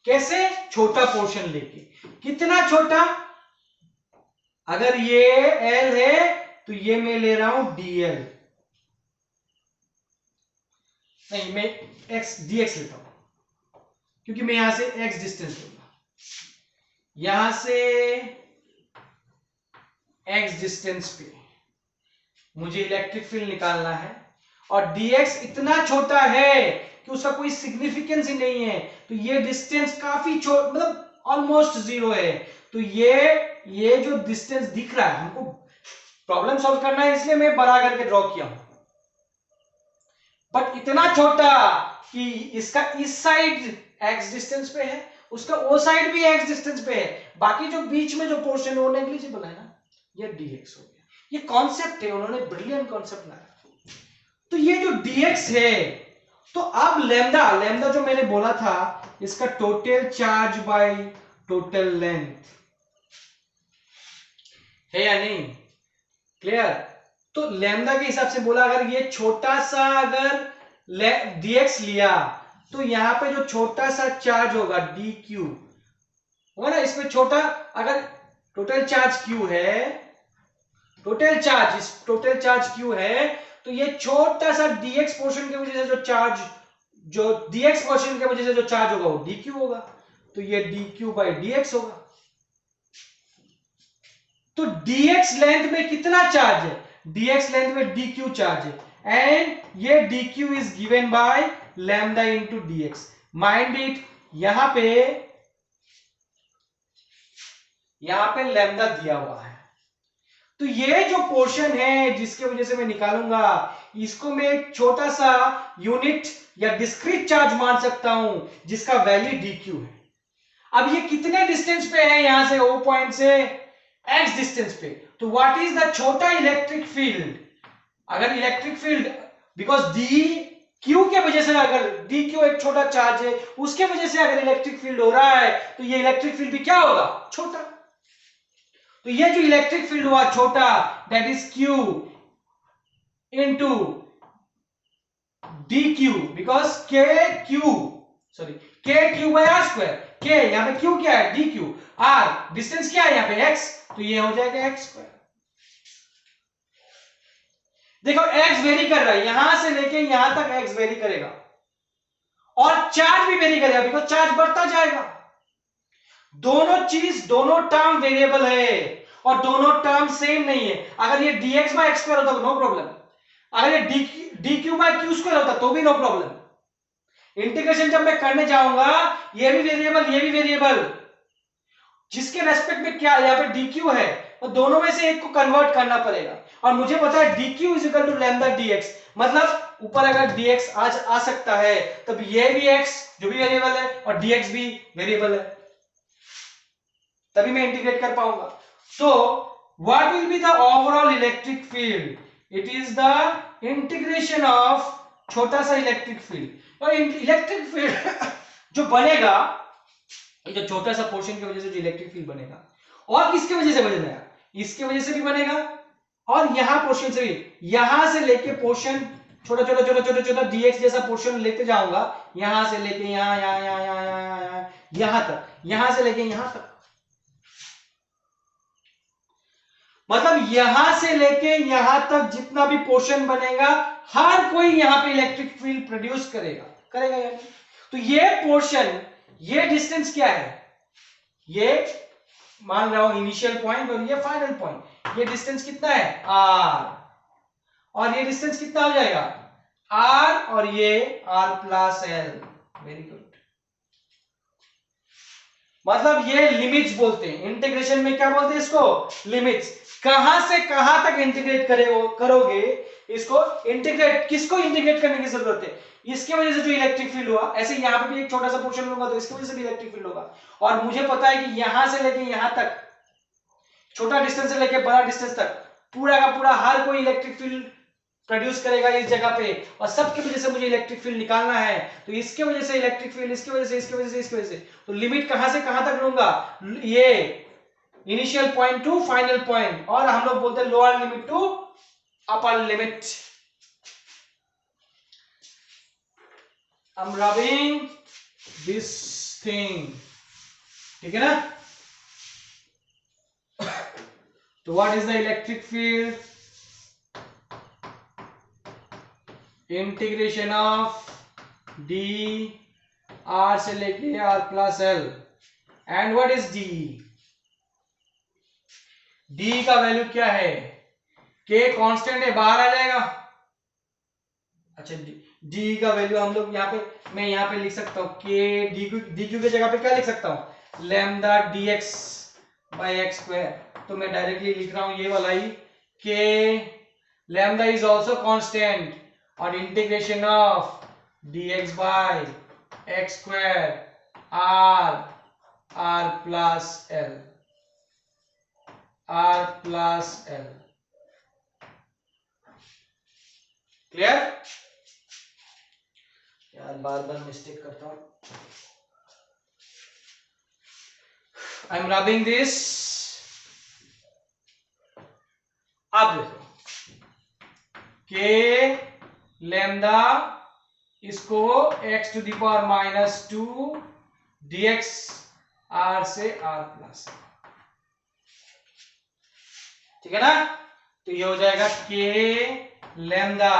कैसे, छोटा पोर्शन लेके। कितना छोटा, अगर ये एल है तो ये मैं ले रहा हूं डीएल, नहीं मैं एक्स डीएक्स लेता हूं, क्योंकि मैं यहां से एक्स डिस्टेंस लूंगा, यहां से एक्स डिस्टेंस पे मुझे इलेक्ट्रिक फील्ड निकालना है, और dx इतना छोटा है कि उसका कोई सिग्निफिकेंस ही नहीं है, तो ये डिस्टेंस काफी छोटा, मतलब ऑलमोस्ट जीरो है। तो ये जो डिस्टेंस दिख रहा है, हमको प्रॉब्लम सॉल्व करना है, इसलिए मैं बड़ा करके ड्रॉ किया हूं, बट इतना छोटा कि इसका इस साइड x डिस्टेंस पे है, उसका वो साइड भी x डिस्टेंस पे है, बाकी जो बीच में जो पोर्शन है वो नेग्लिजिबल है ना, ये dx हो गया। ये कॉन्सेप्ट है, उन्होंने ब्रिलियंट कॉन्सेप्ट लाया। तो ये जो dx है, तो अब लैम्डा, लैम्डा जो मैंने बोला था, इसका total charge by total length है या नहीं, क्लियर। तो लैम्डा के हिसाब से बोला, अगर ये छोटा सा अगर dx लिया, तो यहां पे जो छोटा सा चार्ज होगा dq होगा ना, इसमें छोटा, अगर टोटल चार्ज q है, टोटल चार्ज q है, तो ये छोटा सा dx पोर्शन की वजह से जो चार्ज, जो dx पोर्शन की वजह से जो चार्ज होगा वो dq होगा, तो ये dq बाई dx होगा। तो dx लेंथ में कितना चार्ज है, dx लेंथ में dq चार्ज है, एंड ये dq is given by lambda into dx। Mind it, यहां पे लैम्डा दिया हुआ है, तो ये जो पोर्शन है जिसके वजह से मैं निकालूंगा, इसको मैं एक छोटा सा यूनिट या डिस्क्रीट चार्ज मान सकता हूं, जिसका वैल्यू dq है। अब ये कितने डिस्टेंस पे है, यहां से O पॉइंट से x डिस्टेंस पे, तो व्हाट इज द छोटा इलेक्ट्रिक फील्ड, अगर इलेक्ट्रिक फील्ड, बिकॉज dq के वजह से, अगर dq एक छोटा चार्ज है, उसके वजह से अगर इलेक्ट्रिक फील्ड हो रहा है, तो ये इलेक्ट्रिक फील्ड भी क्या होगा, छोटा। तो ये जो इलेक्ट्रिक फील्ड हुआ छोटा, that is q into dq, because k q के क्यू बाय आर स्क्वायर। के यहाँ पे क्यू क्या है, डी क्यू, आर डिस्टेंस क्या है यहाँ पे एक्स, तो ये हो जाएगा एक्स स्क्वायर। देखो एक्स वेरी कर रहा है, यहां से लेके यहां तक एक्स वेरी करेगा और चार्ज भी वेरी करेगा, बिकॉज चार्ज बढ़ता जाएगा। दोनों टर्म वेरिएबल है और दोनों टर्म सेम नहीं है। अगर ये dx बाय एक्स स्क्वायर होता नो प्रॉब्लम, अगर ये d q by q square होता तो भी नो प्रॉब्लम। इंटीग्रेशन जब मैं करने जाऊंगा, ये भी वेरिएबल ये भी वेरिएबल, जिसके रेस्पेक्ट में क्या यहाँ पे डी क्यू है, तो दोनों में से एक को कन्वर्ट करना पड़ेगा। और मुझे पता है d q is equal to lambda d x, मतलब ऊपर अगर dx आज आ सकता है तब ये भी x जो भी वेरिएबल है और dx भी वेरिएबल है, तभी मैं इंटीग्रेट कर पाऊंगा। So what will be the overall electric field, it is the integration of छोटा सा इलेक्ट्रिक फील्ड। और इलेक्ट्रिक फील्ड जो बनेगा, ये जो छोटा सा पोर्शन की वजह से जो इलेक्ट्रिक फील्ड बनेगा, और किसकी वजह से बनेगा, इसके वजह से भी बनेगा और यहां पोर्शन से भी, यहां से लेके पोर्शन छोटा छोटा छोटा छोटा छोटा dx जैसा पोर्शन लेते जाऊंगा, यहां से लेके यहां तक, यहां से लेके यहां तक, मतलब यहां से लेके यहां तक जितना भी पोर्शन बनेगा, हर कोई यहां पे इलेक्ट्रिक फील्ड प्रोड्यूस करेगा करेगा यानी। तो ये पोर्शन, ये डिस्टेंस क्या है, ये मान रहा हूं इनिशियल पॉइंट और ये फाइनल पॉइंट, ये डिस्टेंस कितना है r, और ये डिस्टेंस कितना हो जाएगा r, और ये r plus l। Very good, मतलब ये लिमिट्स बोलते हैं, इंटीग्रेशन में क्या बोलते हैं इसको, लिमिट्स। कहां से कहां तक इंटीग्रेट करोगे इसको, इंटीग्रेट किसको इंटीग्रेट करने की जरूरत है, इसके वजह से जो इलेक्ट्रिक फील्ड हुआ, ऐसे यहां पे भी एक छोटा सा पोर्शन लूंगा तो इसकी वजह से भी इलेक्ट्रिक फील्ड होगा। और मुझे पता है कि यहां से लेके यहां तक, छोटा डिस्टेंस से लेके बड़ा डिस्टेंस तक, पूरा का पूरा हर कोई इलेक्ट्रिक फील्ड प्रोड्यूस करेगा इस जगह पे, और सबकी वजह से मुझे इलेक्ट्रिक फील्ड निकालना है। तो इसके वजह से इलेक्ट्रिक फील्ड, इसकी वजह से, इसकी वजह से, इसकी वजह से, तो लिमिट कहां से कहां तक लूंगा, ये initial point to final point, और हम लोग बोलते हैं lower limit to upper limit. I am rubbing this thing, ठीक है ना। तो what is the electric field, integration of d r से लेके r plus l, and what is d, d का वैल्यू क्या है, के कांस्टेंट है, बाहर आ जाएगा। अच्छा, डी का वैल्यू हम लोग यहाँ पे, मैं यहाँ पे लिख सकता हूँ के डी क्यू की जगह पे क्या लिख सकता हूँ, lambda d x by x square. तो मैं डायरेक्टली लिख रहा हूँ ये वाला ही, k lambda is also constant और integration of dx by x square r plus l, r plus l. Clear? यार बार बार मिस्टेक करता हूं। I am rubbing this. अब देखो, के लैम्डा इसको x to the power minus two dx r से r प्लस, ठीक है ना। तो ये हो जाएगा k lambda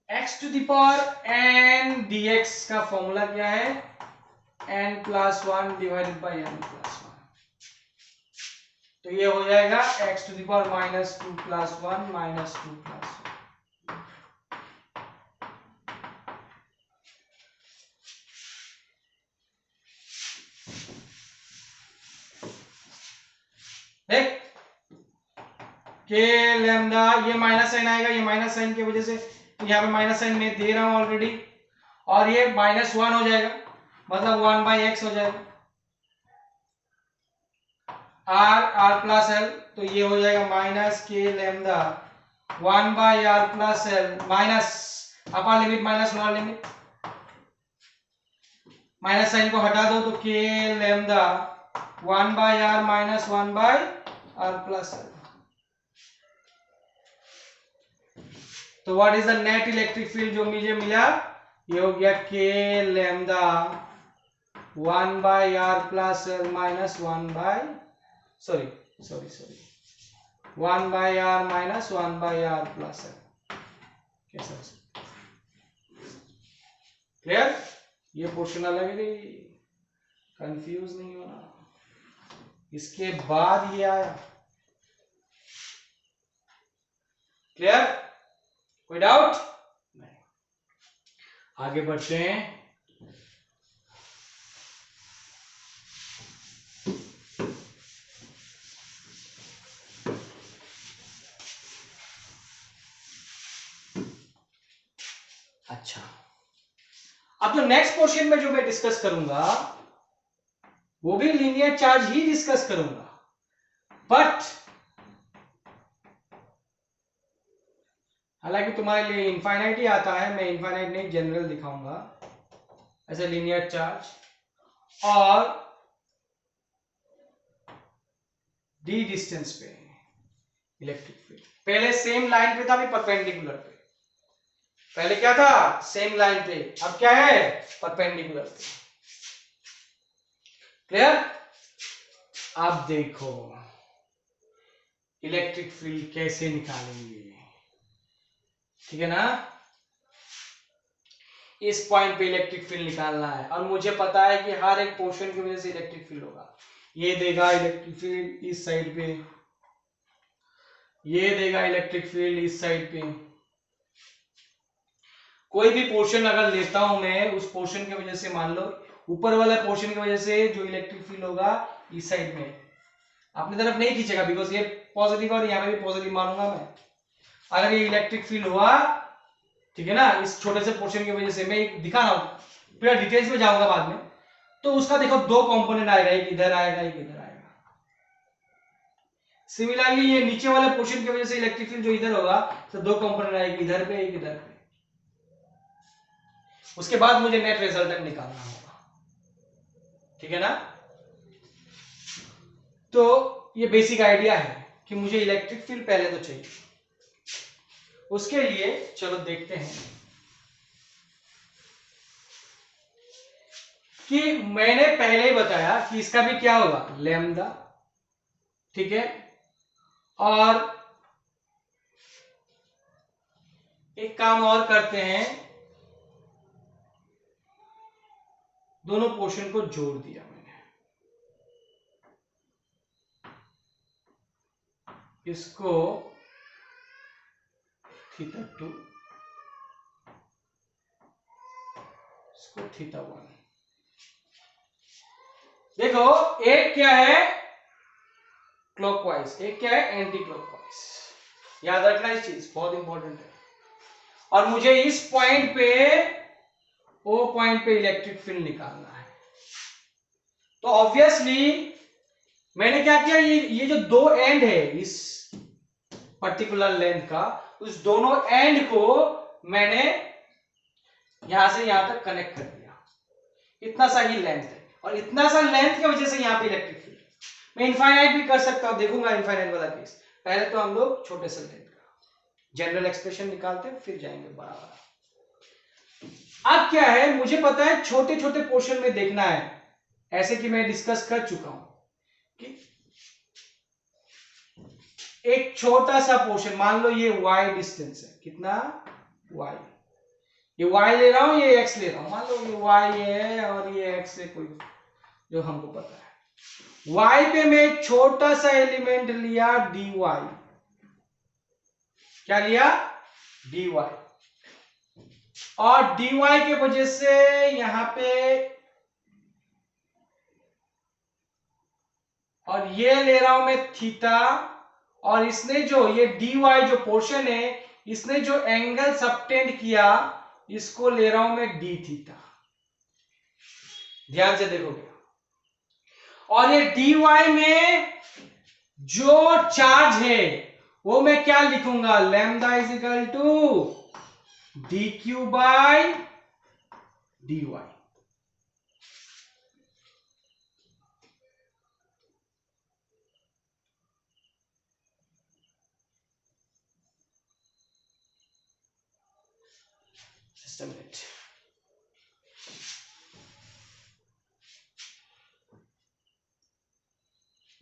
x to the power n dx का फॉर्मूला क्या है, n plus 1 divided by n plus 1। तो ये हो जाएगा x to the power minus 2 plus 1 minus 2 plus 1। देख, के लैम्डा, ये माइनस साइन आएगा, ये माइनस साइन की वजह से यहाँ पे माइनस साइन मैं दे रहा हूं ऑलरेडी, और ये माइनस 1 हो जाएगा, मतलब 1 बाई एक्स हो जाएगा, आर प्लस एल। तो ये हो जाएगा minus k lambda 1 by r plus l minus upper limit minus lower limit, minus sign को हटा दो तो k lambda 1 by r minus 1 by r plus l. तो what is the net electric field जो मुझे मिला, ये हो गया k lambda 1/r plus l minus 1/r minus 1/r plus l. कैसा क्लियर? ये पोर्शन अलग है, कंफ्यूज नहीं होना। इसके बाद ये आया। क्लियर? कोई डाउट नहीं? आगे बढ़ते हैं। अच्छा, अब जो नेक्स्ट पोर्शन में जो मैं डिस्कस करूंगा वो भी लीनियर चार्ज ही डिस्कस करूंगा, बट हालांकि तुम्हारे लिए इनफाइनाइट ही आता है, मैं इनफाइनाइट नहीं जनरल दिखाऊंगा ऐसे लीनियर चार्ज और डी डिस्टेंस पे इलेक्ट्रिक फील्ड। पहले सेम लाइन पे था, अभी परपेंडिकुलर पे। पहले क्या था? सेम लाइन पे, अब क्या है? परपेंडिकुलर पे। क्लियर? अब देखो इलेक्ट्रिक फील्ड कैसे निकालेंगे, ठीक है ना? इस पॉइंट पे इलेक्ट्रिक फील्ड निकालना है और मुझे पता है कि हर एक पोर्शन की वजह से इलेक्ट्रिक फील्ड होगा। ये देगा इलेक्ट्रिक फील्ड इस साइड पे, ये देगा इलेक्ट्रिक फील्ड इस साइड पे। कोई भी पोर्शन अगर लेता हूं मैं, उस पोर्शन की वजह से मान लो ऊपर वाला पोर्शन की वजह से जो इलेक्ट्रिक फील्ड होगा इस साइड में, अपनी तरफ नहीं खींचेगा बिकॉज ये पॉजिटिव और यहाँ पे भी पॉजिटिव मानूंगा मैं। अगर ये इलेक्ट्रिक फील्ड हुआ, ठीक है ना, इस छोटे से पोर्शन की वजह से, मैं दिखा रहा हूं, पूरा डिटेल्स में जाऊंगा बाद में, तो उसका देखो दो कंपोनेंट आएगा, एक इधर आएगा एक इधर आएगा। सिमिलरली ये नीचे वाले पोर्शन की वजह से इलेक्ट्रिक फील्ड जो इधर होगा तो दो कंपोनेंट आएगी, इधर पे एक इधर पे। उसके बाद मुझे नेट रिजल्टेंट निकालना होगा, ठीक है ना? तो ये बेसिक आइडिया है कि मुझे इलेक्ट्रिक फील्ड पहले तो चाहिए। उसके लिए चलो देखते हैं कि मैंने पहले ही बताया कि इसका भी क्या होगा, लैम्डा, ठीक है? और एक काम और करते हैं, दोनों पोर्शन को जोड़ दिया मैंने, इसको θ2, इसको θ1। देखो एक क्या है क्लॉकवाइज, एक क्या है एंटी क्लॉकवाइज। याद रखना इस चीज, बहुत इंपॉर्टेंट है। और मुझे इस पॉइंट पे, ओ पॉइंट पे इलेक्ट्रिक फील्ड निकालना है। तो ऑब्वियसली मैंने क्या किया, ये जो दो एंड है इस पर्टिकुलर लेंथ का, उस दोनों एंड को मैंने यहां से यहां तक कनेक्ट कर दिया। इतना सा ही लेंथ है और इतना सा लेंथ की वजह से यहां पे इलेक्ट्रिक फील्ड। मैं इनफाइनाइट भी कर सकता हूं, देखूंगा इनफाइनाइट वाला केस। पहले तो हम लोग छोटे से लेंथ का जनरल एक्सप्रेशन निकालते हैं, फिर जाएंगे बड़ा वाला। अब क्या है, मुझे पता है छोटे छोटे पोर्शन में देखना है, ऐसे कि मैं डिस्कस कर चुका हूं कि एक छोटा सा पोर्शन, मान लो ये y डिस्टेंस है, कितना y, ये y ले रहा हूं, ये x ले रहा हूं, मान लो ये y है और ये x है, कोई जो हमको पता है। y पे मैं एक छोटा सा एलिमेंट लिया dy, क्या लिया, dy, और dy के वजह से यहां पे, और ये ले रहा हूं मैं थीटा, और इसने जो ये dy जो पोर्शन है, इसने जो एंगल सबटेंड किया, इसको ले रहा हूं मैं d थीटा। ध्यान से देखोगे, और ये dy में जो चार्ज है वो मैं क्या लिखूंगा, lambda is equal to dq by dy। Just a minute.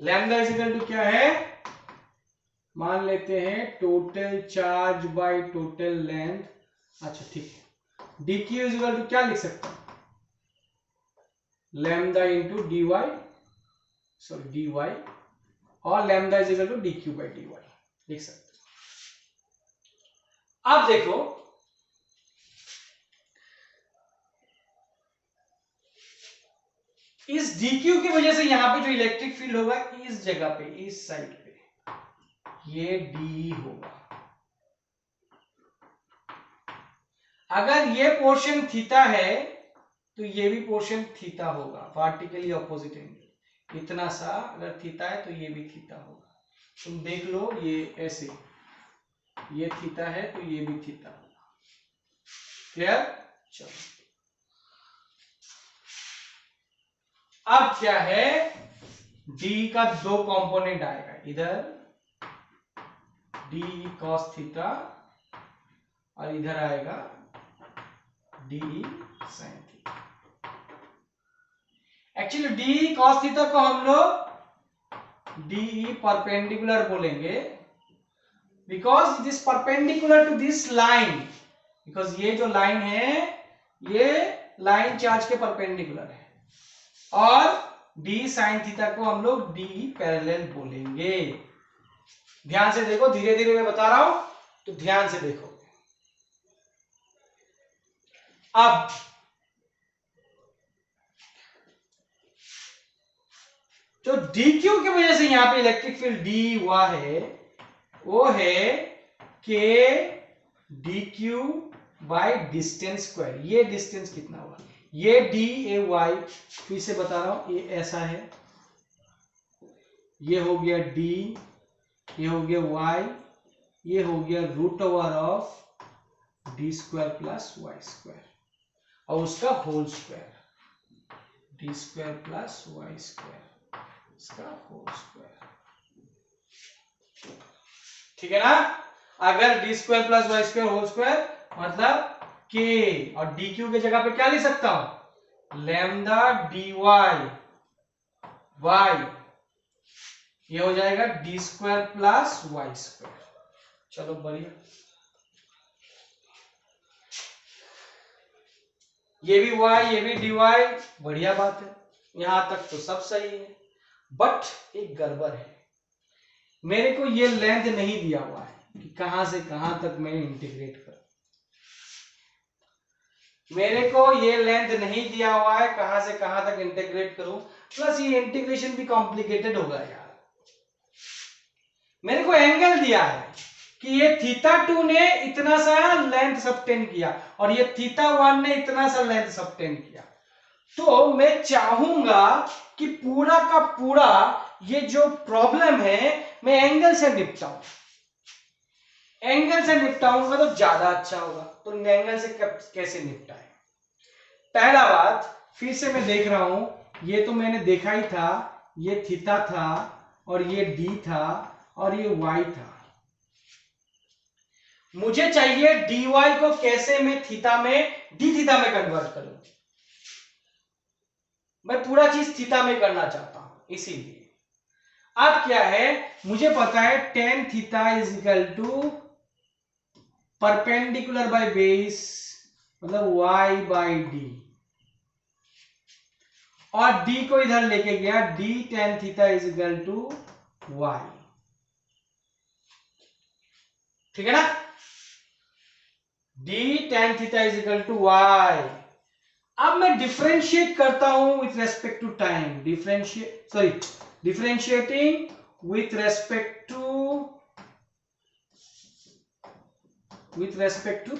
Lambda is equal to क्या है, मान लेते हैं total charge by total length. अच्छा ठीक है, d q is equal to क्या लिख सकता हूं, lambda into d y, sorry d y, और lambda is equal to d q by d y लिख सकते हैं। अब देखो इस dq की वजह से यहां पे जो इलेक्ट्रिक फील्ड होगा इस जगह पे, इस साइड पे, ये डी होगा। अगर ये पोर्शन थीटा है तो ये भी पोर्शन थीटा होगा, वर्टिकली ऑपोजिट एंगल। इतना सा अगर थीटा है तो ये भी थीटा होगा। तुम देख लो, ये ऐसे, ये थीटा है तो ये भी थीटा होगा। क्लियर? चलो अब क्या है, डी का दो कंपोनेंट आएगा, इधर डी कॉस थीटा और इधर आएगा d sine theta. Actually d cos theta को हम लोग डी परपेंडिकुलर बोलेंगे, because it is perpendicular to this line, because ये जो लाइन है ये लाइन चार्ज के परपेंडिकुलर है, और डी साइन थीटा को हम लोग डी पैरेलल बोलेंगे। ध्यान से देखो, धीरे धीरे मैं बता रहा हूं तो ध्यान से देखो। अब जो डी क्यू की वजह से यहां पे इलेक्ट्रिक फील्ड डी हुआ है वो है के D q by distance square. ये डिस्टेंस कितना हुआ, ये डी ए वाई, फिर से बता रहा हूं, ये ऐसा है, ये हो गया डी, ये हो गया वाई, ये हो गया root over of d square plus y square और उसका whole square, d square plus y square, इसका होल स्क्वायर। ठीक है ना? अगर d square plus y square whole square मतलब के, और डी क्यू के जगह पे क्या लिख सकता हूं, लैम्डा डी वाई वाई, ये हो जाएगा d square plus y square. चलो बढ़िया, ये भी y ये भी dy, बढ़िया बात है, यहां तक तो सब सही है। बट एक गड़बड़ है, मेरे को ये लेंथ नहीं दिया हुआ है कि कहां से कहां तक मैं इंटीग्रेट करूं। मेरे को ये लेंथ नहीं दिया हुआ है कहां से कहां तक इंटीग्रेट करूं, प्लस ये इंटीग्रेशन भी कॉम्प्लिकेटेड होगा यार। मेरे को एंगल दिया है कि ये θ2 ने इतना सा लेंथ सबटेंड किया और ये θ1 ने इतना सा लेंथ सबटेंड किया, तो मैं चाहूंगा कि पूरा का पूरा ये जो प्रॉब्लम है मैं एंगल से निपटाऊं। एंगल से निपटाऊंगा तो ज्यादा अच्छा होगा। तो एंगल से कैसे निपटाएं? पहला बात, फिर से मैं देख रहा हूं, ये तो मैंने देखा ही था, ये थीटा था और ये डी था और ये वाई था। मुझे चाहिए डी वाई को कैसे मैं थीटा में, डी थीटा में कन्वर्ट करूं। मैं पूरा चीज थीटा में करना चाहता हूं, इसीलिए अब क्या है, मुझे पता है tan theta is equal to perpendicular by base मतलब y बाई डी, और d को इधर लेके गया, d tan theta is equal to y। ठीक है ना? d tan theta is equal to y। अब मैं डिफरेंशिएट करता हूं with respect to time, differentiating with respect to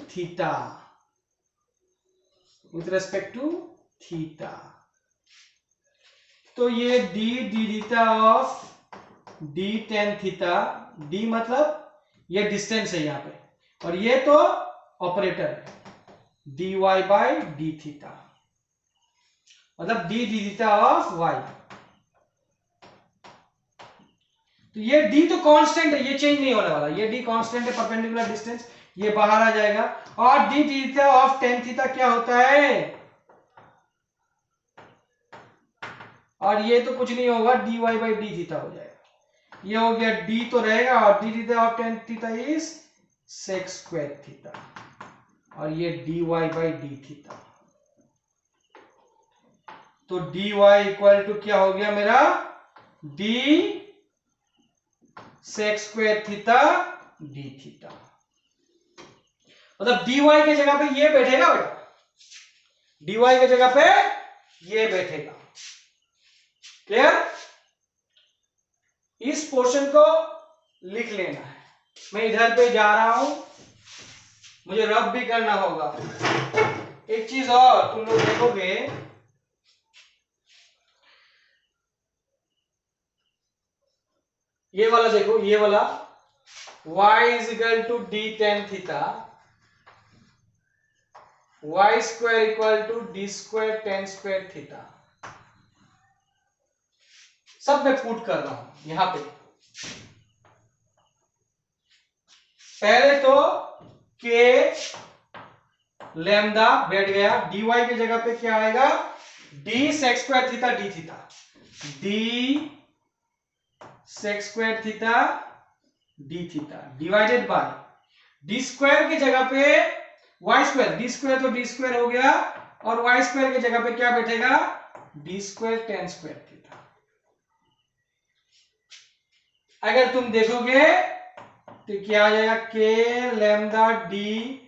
theta, with respect to theta. तो ये d theta of d tan theta, d मतलब ये डिस्टेंस है यहां पे, और ये तो ऑपरेटर है, dy बाई डी थीटा मतलब d थीटा ऑफ y। तो ये d तो कांस्टेंट है, ये चेंज नहीं होने वाला, ये d कांस्टेंट है, परपेंडिकुलर डिस्टेंस, ये बाहर आ जाएगा। और d theta of tan theta क्या होता है, और ये तो कुछ नहीं होगा, dy बाई डी थीटा हो जाएगा। ये हो गया d तो रहेगा, और d theta of tan theta is sec square theta, और ये dy बाई डी थीटा। तो dy इक्वल टू क्या हो गया मेरा, d sec square theta d theta. मतलब dy के जगह पे ये बैठेगा बेटा, dy के जगह पे ये बैठेगा। क्लियर? इस पोर्शन को लिख लेना है। मैं इधर पे जा रहा हूं, मुझे रब भी करना होगा। एक चीज और तुम लोग देखोगे, ये वाला देखो, ये वाला y is equal to d tan theta, y square equal to d square tan square theta. सब मैं पुट कर रहा हूं यहां पे। पहले तो k लैम्डा बैठ गया, dy की जगह पे क्या आएगा, d sec square theta d theta, d sec square theta d theta divided by d square की जगह पे वाई स्क्वायर, डी स्क्वायर तो डी स्क्वायर हो गया, और वाई स्क्वायर की जगह पे क्या बैठेगा, d square tan square theta. अगर तुम देखोगे तो क्या आ जाएगा, k lambda d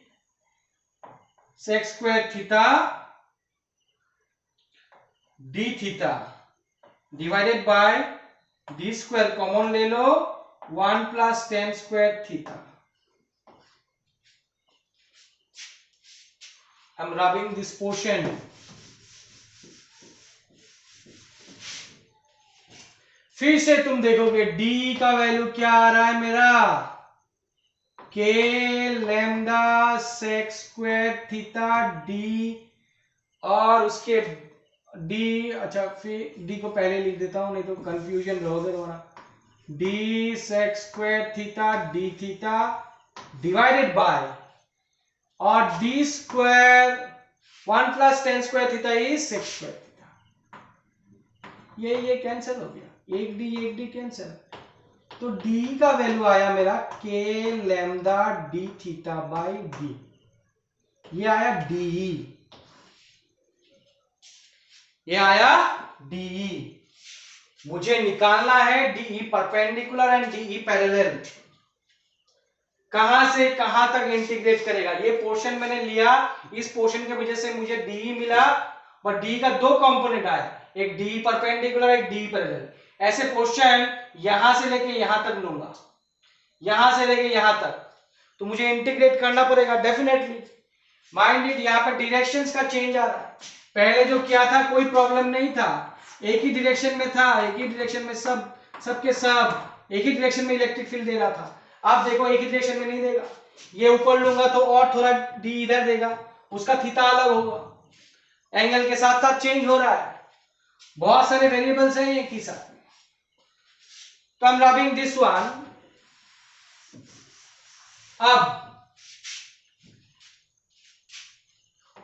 sec square theta d theta divided by d square common ले लो, 1 plus tan square theta. I'm rubbing this portion. फिर से तुम देखोगे d का वैल्यू क्या आ रहा है मेरा, k lambda sec square theta d, और उसके d, अच्छा फिर d को पहले लिख देता हूं नहीं तो कंफ्यूजन रहोगे तुम्हारा, d sec square theta d theta divided by, और d square 1 plus tan square theta is sec square theta. ये कैंसिल हो गया, एक डी कैंसिल। तो d का वैल्यू आया मेरा k lambda d theta by d, ये आया de, ये आया de। मुझे निकालना है de perpendicular and de parallel. कहां से कहां तक इंटीग्रेट करेगा, ये पोर्शन मैंने लिया, इस पोर्शन की वजह से मुझे de मिला, और d का दो कंपोनेंट आया, एक de परपेंडिकुलर एक de पैरेलल। ऐसे पोर्शन यहां से लेके यहां तक लूंगा, यहां से लेके यहां तक, तो मुझे इंटीग्रेट करना पड़ेगा डेफिनेटली। माइंड इट, यहां पर डायरेक्शंस का चेंज आ रहा है। पहले जो किया था कोई प्रॉब्लम नहीं था, एक ही डायरेक्शन में था, एक ही डायरेक्शन में सबके सब एक ही डायरेक्शन में इलेक्ट्रिक फील्ड दे रहा था। अब देखो एक ही डायरेक्शन में नहीं देगा, ये ऊपर लूंगा तो और थोड़ा d इधर देगा, उसका थीटा अलग होगा, एंगल के साथ साथ चेंज हो रहा है, बहुत सारे वेरिएबल्स हैं एक ही साथ में। तो आई एम रबिंग दिस वन। अब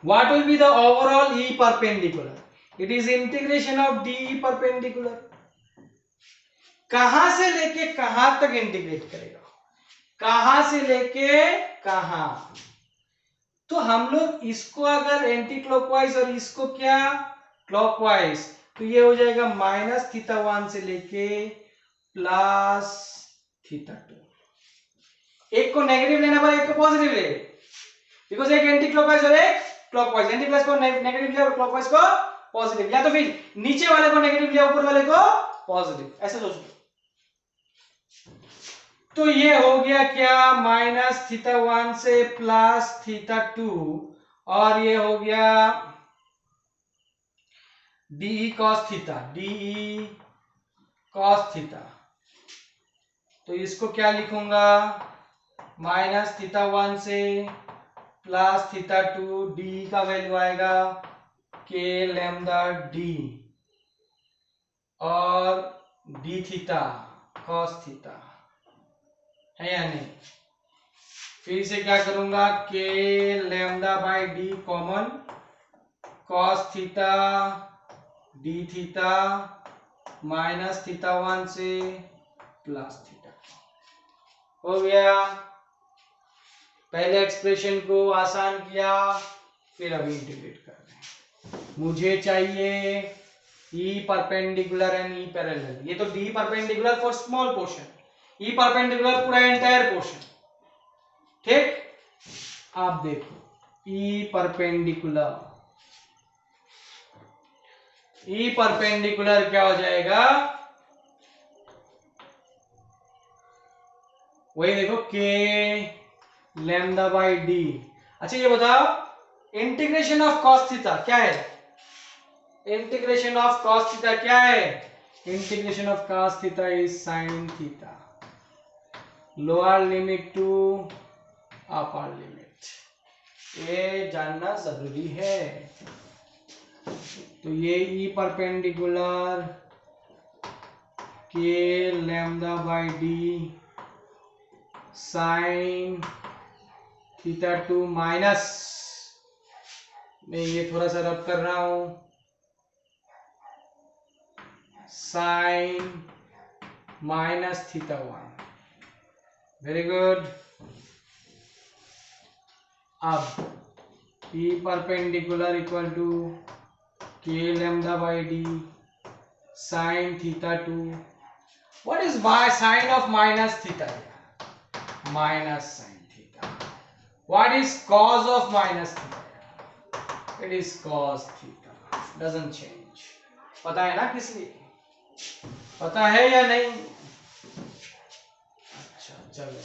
what will be the overall E perpendicular? It is integration of DE perpendicular. कहां से लेके कहां तक इंटीग्रेट करेगा, कहां से लेके कहां। तो हम लोग इसको अगर एंटी क्लॉकवाइज और इसको क्या क्लॉकवाइज, तो ये हो जाएगा माइनस थीटा 1 से लेके प्लस थीटा 2। एक को नेगेटिव लेना पर एक को पॉजिटिव ले, बिकॉज एक एंटी क्लॉकवाइज और एक क्लॉकवाइज, एंटी प्लस को नेगेटिव लिया और क्लॉकवाइज को पॉजिटिव, या तो फिर नीचे वाले को नेगेटिव लिया ऊपर वाले को पॉजिटिव, ऐसे सोच लो। तो ये हो गया क्या, माइनस थीटा 1 से प्लस थीटा 2, और ये हो गया D cos theta, D cos theta. तो इसको क्या लिखूंगा, माइनस थीटा 1 से प्लस थीटा 2, डी का वैल्यू आएगा के लैम्डा डी, और डी थीटा कॉस थीटा, है या नहीं। फिर से क्या करूंगा, के lambda by D common, cos theta d theta minus theta 1 से प्लस थीटा 2 हो गया। पहले एक्सप्रेशन को आसान किया, फिर अभी इंटीग्रेट कर रहे हैं। मुझे चाहिए E perpendicular and E parallel. ये तो D perpendicular for small portion, E perpendicular पूरा एंटायर पोर्शन। ठीक, आप देखो E परपेंडिकुलर क्या हो जाएगा, वही देखो K लैम्डा बाई D। अच्छा ये बताओ इंटीग्रेशन ऑफ कॉस थीटा क्या है? इंटीग्रेशन ऑफ कॉस थीटा क्या है? Integration of cos theta is sine theta, lower limit to upper limit. ये जानना जरूरी है। तो ये E perpendicular k lambda by d sine theta 2 minus, मैं ये थोड़ा सा रब कर रहा हूं, sine minus theta 1। Very good. अब E perpendicular equal to k lambda by d sine theta 2। What is sine of minus theta? Minus sine theta. What is cause of minus theta? It is cos theta, doesn't change. पता है ना किस लिए? पता है या नहीं? अच्छा चलो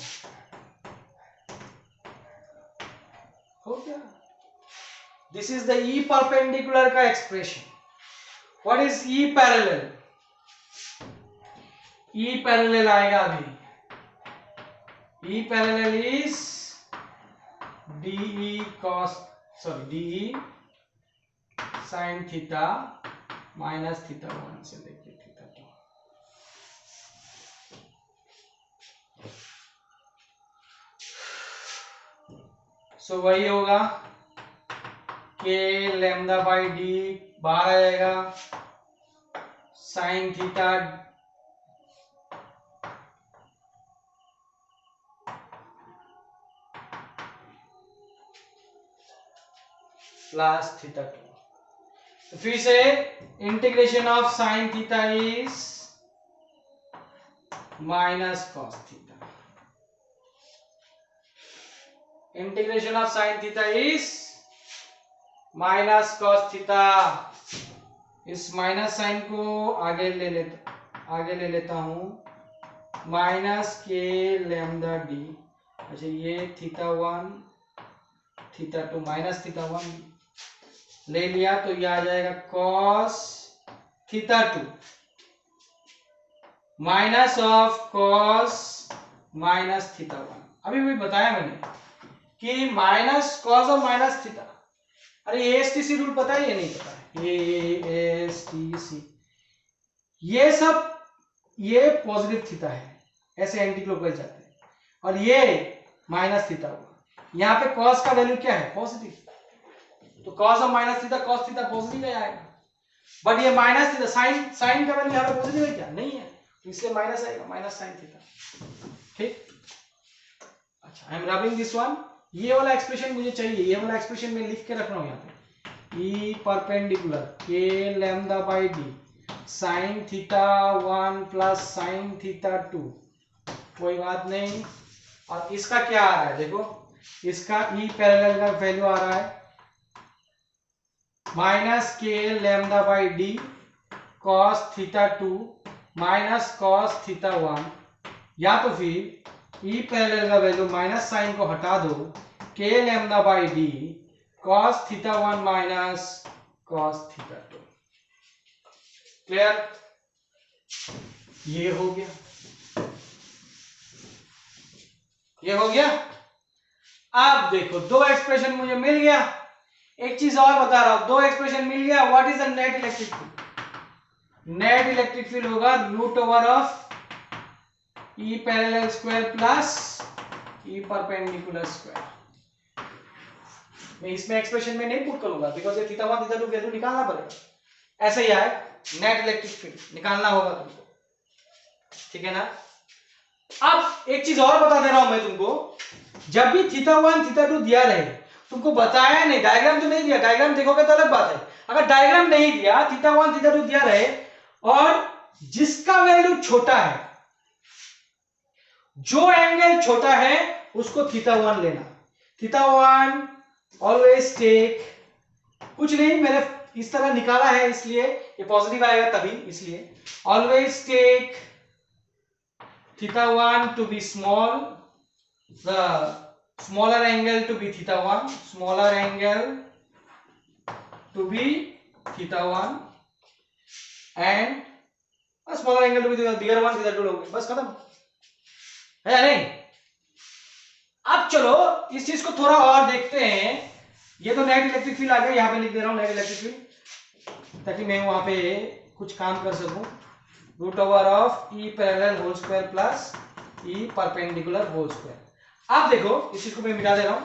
हो गया। This is the E perpendicular का expression. What is E parallel? E parallel आएगा अभी। E parallel is DE sine theta minus theta 1 से लेके थीटा 2। सो वही होगा के लैम्डा बाई डी बाहर आ जाएगा, साइन थीटा प्लस थीटा 2। तो फिर से integration of sine theta is minus cos theta. Integration of sine theta is minus cos theta. इस माइनस साइन को आगे ले लेता हूं, माइनस के लैम्डा डी। अच्छा ये थीटा 1 थीटा 2 माइनस थीटा 1 ले लिया, तो ये आ जाएगा cos theta 2 minus of cos minus theta 1। अभी भी बताया मैंने कि माइनस कॉस और माइनस थीटा। अरे एएसटीसी रूल पता है या नहीं पता है? एएसटीसी ये सब, ये पॉजिटिव थीटा है, ऐसे एंटी क्लॉकवाइज जाते हैं, और ये माइनस थीटा होगा। यहाँ पे कॉस का वैल्यू क्या है? पॉजिटिव, तो कॉस और minus theta, cos theta positive ही आएगा। बट ये माइनस थीटा, साइन का वैल्यू यहाँ पे पॉजिटिव है क्या? नहीं है, तो इसलिए माइनस आएगा, माइनस साइन थीटा। ठीक, अच्छा आई एम रबिंग दिस वन। ये वाला एक्सप्रेशन मुझे चाहिए, ये वाला एक्सप्रेशन मैं लिख के रख रहा हूं यहाँ पे। ई perpendicular k lambda by d sine theta 1 plus sign theta 2, कोई बात नहीं। और इसका क्या आ रहा है देखो, इसका ई पैरेलल का वैल्यू आ रहा है minus k lambda by D cos theta 2 minus cos theta 1, या तो फिर ई पैरेलल का वैल्यू माइनस साइन को हटा दो, के lambda by D cos theta 1 minus cos theta 2। Clear? ये हो गया, ये हो गया। अब देखो दो एक्सप्रेशन मुझे मिल गया। एक चीज और बता रहा हूं, दो एक्सप्रेशन मिल गया। What is the net electric field? Net electric field होगा root over of E parallel square plus E perpendicular square. मैं इसमें एक्सप्रेशन में नहीं पुट करूंगा बिकॉज ये थीटा 1 थीटा 2 वैल्यू निकालना पड़ेगा। ऐसे ही आए नेट इलेक्ट्रिक फील्ड निकालना होगा तुमको, ठीक है ना। अब एक चीज और बता दे रहा हूं मैं तुमको, जब भी θ1 θ2 दिया रहे, तुमको बताया नहीं, डायग्राम तो नहीं दिया, डायग्राम देखोगे तो अलग बात है। अगर डायग्राम नहीं दिया, θ1 θ2 दिया रहे और जिसका वैल्यू छोटा है, जो एंगल छोटा है उसको θ1 लेना। θ1 ऑलवेज टेक, कुछ नहीं मैंने इस तरह निकाला है इसलिए ये पॉजिटिव आएगा तभी, इसलिए always take θ1 to be small, the smaller angle to be θ1, smaller angle to be θ1 and a smaller angle to be the bigger one θ2 लोगे, बस खत्म है या नहीं। अब चलो इस चीज को थोड़ा और देखते हैं। ये तो नेट इलेक्ट्रिक फील्ड आ गया, यहाँ पे लिख दे रहा हूं नेट इलेक्ट्रिक फील्ड ताकि मैं वहां पे कुछ काम कर सकूं। Root over of E parallel whole square plus E perpendicular whole square. अब देखो इस चीज को मैं मिटा दे रहा हूं।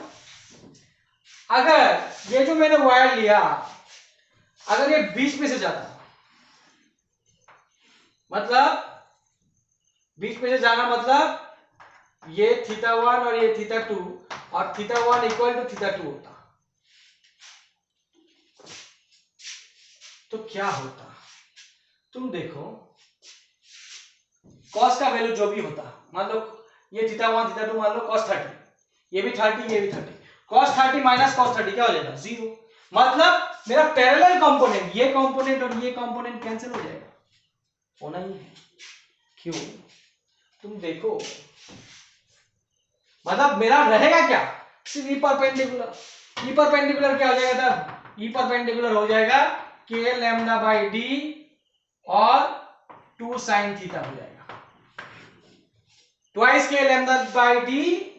अगर ये जो मैंने वायर लिया, अगर ये बीच में से जाता, मतलब बीच में से जाना मतलब ये θ1 और ये θ2 और θ1 इक्वल टू θ2 होता, तो क्या होता तुम देखो, cos का वैल्यू जो भी होता, मान लो ये θ1 θ2 मान लो cos 30, ये भी 30 ये भी 30, cos 30 माइनस cos 30 क्या हो जाएगा 0। मतलब मेरा पैरेलल कंपोनेंट, ये कंपोनेंट और ये कंपोनेंट कैंसिल हो जाएगा, होना ही है। क्यों तुम देखो, मतलब मेरा रहेगा क्या, सिर्फ ई परपेंडिकुलर। ई परपेंडिकुलर क्या हो जाएगा तब, ई परपेंडिकुलर हो जाएगा k लैम्डा बाई d और 2 sin थीटा हो जाएगा। Twice k lambda by d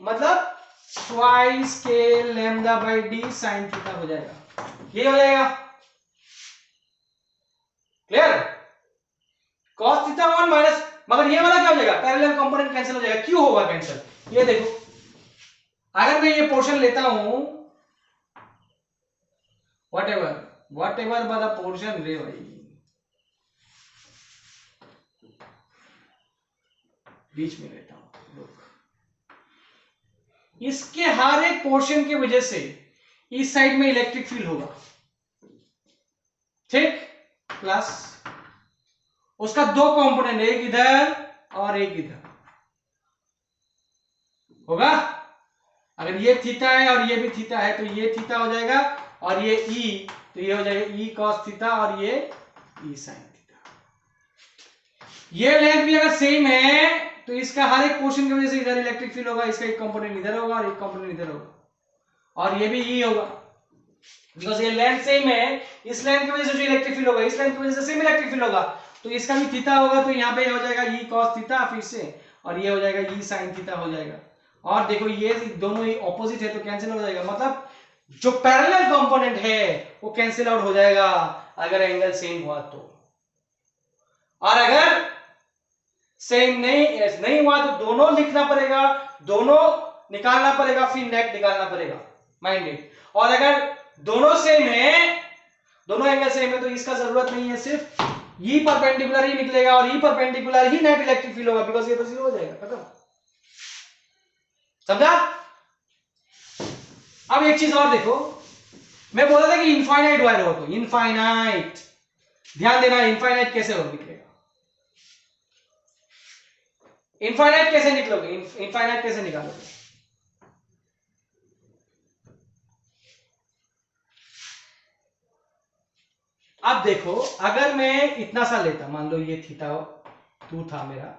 मतलब twice k lambda by d sin theta हो जाएगा, ये हो जाएगा क्लियर। cos थीटा 1 माइनस, मगर ये वाला क्या हो जाएगा, पैरेलल कंपोनेंट कैंसिल हो जाएगा। क्यों होगा कैंसिल, ये देखो अगर मैं ये पोर्शन लेता हूं, whatever by the portion रे भाई, बीच में लेता हूं, लोग इसके हर एक पोर्शन की वजह से इस साइड में इलेक्ट्रिक फील्ड होगा, ठीक, प्लस उसका दो कंपोनेंट, एक इधर और एक इधर होगा। अगर ये थीटा है और ये भी थीटा है तो ये थीटा हो जाएगा और ये ई, तो ये हो जाएगा ई कॉस थीटा और ये ई साइन थीटा। ये लेंथ भी अगर सेम है तो इसका हर एक पोर्शन की वजह से इधर इलेक्ट्रिक फील्ड होगा, इसका एक कंपोनेंट इधर होगा और एक कंपोनेंट इधर होगा, और ये भी ई होगा बिकॉज ये लेंथ सेम है। इस लेंथ की वजह से जो इलेक्ट्रिक फील्ड होगा, इस लेंथ की वजह से सेम इलेक्ट्रिक फील्ड होगा, तो इसका भी थीटा होगा, तो यहाँ पे हो जाएगा ई कॉस थीटा फिर से, और ये हो जाएगा ई साइन थीटा हो जाएगा। और देखो ये दोनों ही ऑपोजिट है तो कैंसिल हो जाएगा, मतलब जो पैरेलल कंपोनेंट है वो कैंसिल आउट हो जाएगा अगर एंगल सेम हुआ तो, और अगर सेम नहीं हुआ तो दोनों लिखना पड़ेगा, दोनों निकालना पड़ेगा, फिर नेट निकालना पड़ेगा, माइंडेड। और अगर दोनों सेम है, दोनों एंगल सेम है तो इसका जरूरत नहीं है, सिर्फ ई परपेंडिकुलर ही निकलेगा और ई परपेंडिकुलर ही नेट इलेक्ट्रिक फील्ड होगा बिकॉज ये तो 0 हो जाएगा, खत्म, समझा। अब एक चीज और देखो, मैं बोला था कि इनफाइनाइट वायर हो, तो इनफाइनाइट ध्यान देना, इनफाइनाइट कैसे हो निकलेगा, इनफाइनाइट कैसे निकलोगे, इनफाइनाइट कैसे निकालोगे। अब देखो अगर मैं इतना सा लेता, मान लो ये थीटा 2 था मेरा,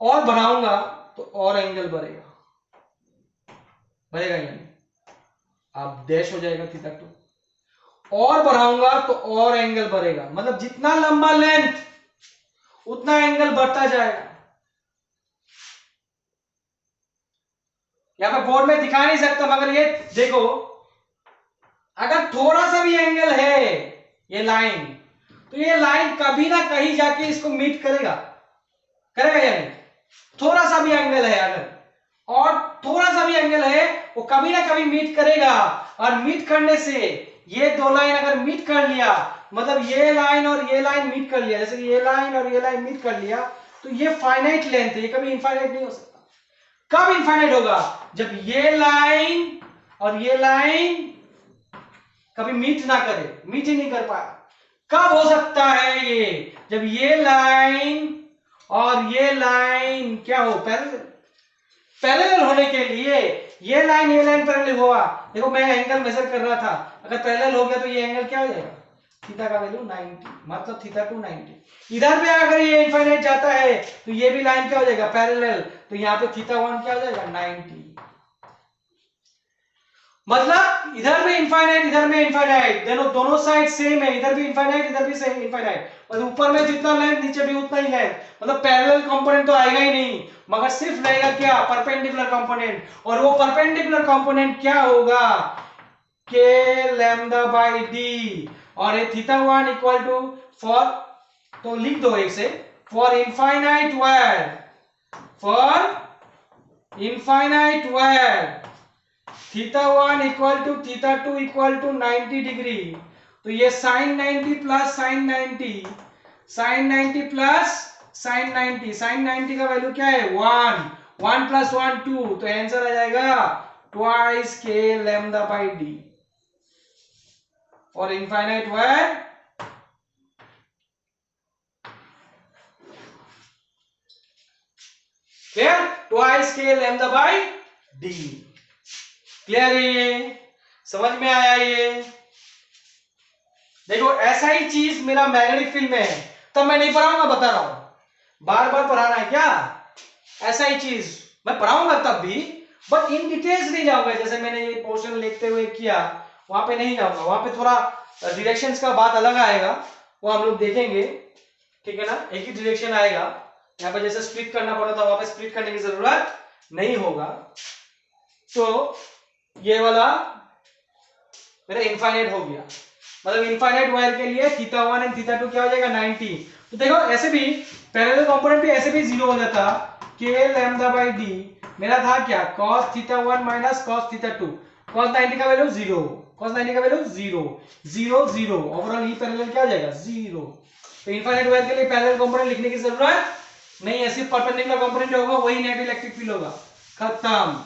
और बढ़ाऊंगा तो और एंगल बढ़ेगा, बढ़ेगा यानी अब डैश हो जाएगा थीटा 2, और बढ़ाऊंगा तो और एंगल बढ़ेगा, मतलब जितना लंबा लेंथ उतना एंगल बढ़ता जाएगा। यहां पे बोर्ड में दिखा नहीं सकता मगर ये देखो, अगर थोड़ा सा भी एंगल है ये लाइन, तो ये लाइन कभी ना कहीं जाके इसको मीट करेगा, करेगा या नहीं। थोड़ा सा भी एंगल है अगर, और थोड़ा सा भी एंगल है, वो कभी ना कभी मीट करेगा, और मीट करने से ये दो लाइन अगर मीट कर लिया मतलब ये लाइन और ये लाइन मीट कर लिया, जैसे ये लाइन और ये लाइन मीट कर लिया, तो ये फाइनाइट लेंथ है, ये कभी इनफाइनाइट नहीं हो सकता। कब इनफाइनाइट होगा? जब ये लाइन और ये लाइन कभी मीट ना करे, मीट ही नहीं कर पाया। कब हो सकता है ये? जब ये लाइन और ये लाइन क्या हो? पैरेलल। पैरेलल होने के लिए ये लाइन पैरेलल हुआ। देखो मैं एंगल मेजर कर रहा था, अगर पैरेलल हो गया तो ये एंगल क्या हो जाएगा? थीटा का वैल्यू 90, मतलब थीटा टू 90। इधर पे अगर ये इनफाइनाइट जाता है तो ये भी लाइन क्या हो जाएगा? पैरेलल। तो यहाँ पे थीटा 1 क्या हो जाएगा? 90। मतलब इधर में इनफाइनाइट, इधर में इनफाइनाइट, दोनों साइड सेम है, इधर भी इनफाइनाइट, इधर भी सेम इनफाइनाइट, और ऊपर में जितना लेंथ नीचे भी उतना ही लेंथ, मतलब पैरेलल कंपोनेंट तो आएगा ही नहीं, मगर सिर्फ रहेगा क्या? Perpendicular component. और वो परपेंडिकुलर कंपोनेंट क्या होगा? के लैम्डा बाई डी। और ये थीटा 1 इक्वल टू फॉर, तो लिख दो एक से, for infinite wire, for infinite wire theta 1 equal to theta 2 equal to 90 degree. तो ये sine 90 plus sine 90, sine 90 plus sine 90, sine 90 का वैल्यू क्या है? 1, 1 प्लस 1 2, तो आंसर आ जाएगा ट्वाइस के लैम्डा बाई डी। और इनफाइनाइट वायर क्लियर? ट्वाइस के लैम्डा बाई डी। क्लियर है? ये समझ में आया? ये देखो ऐसा ही चीज मेरा मैग्नेटिक फील्ड में है, तब मैं नहीं पढ़ाऊंगा, बता रहा हूं। बार बार पढ़ाना है क्या? ऐसा ही चीज मैं पढ़ाऊंगा तब भी, बट इन डिटेल्स नहीं जाऊंगा। जैसे मैंने ये पोर्शन लिखते हुए किया, वहां पे नहीं जाऊंगा, वहां पे थोड़ा डायरेक्शंस का बात अलग आएगा, वो हम लोग देखेंगे, ठीक है ना? एक ही डायरेक्शन आएगा। यहाँ पे जैसे स्प्लिट करना पड़ा था, वहां पे स्प्लिट करने की जरूरत नहीं होगा। तो ये वाला मेरा इनफाइनाइट हो गया, मतलब इनफाइनाइट वायर के लिए थीटा 1 एंड थीटा 2 क्या हो जाएगा? 90। तो देखो ऐसे भी पैरेलल कंपोनेंट भी ऐसे भी 0 हो जाता। के लैम्डा बाई डी मेरा था क्या? cos theta 1 minus cos theta 2, cos 90 का वैल्यू 0, cos 90 का वैल्यू 0, 0 0, ओवरऑल ई पैरेलल क्या हो जाएगा? 0। तो इनफाइनाइट वायर के लिए पैरेलल कंपोनेंट लिखने की जरूरत नहीं है, सिर्फ परपेंडिकुलर कंपोनेंट होगा, वही नेट इलेक्ट्रिक फील्ड होगा, खत्म।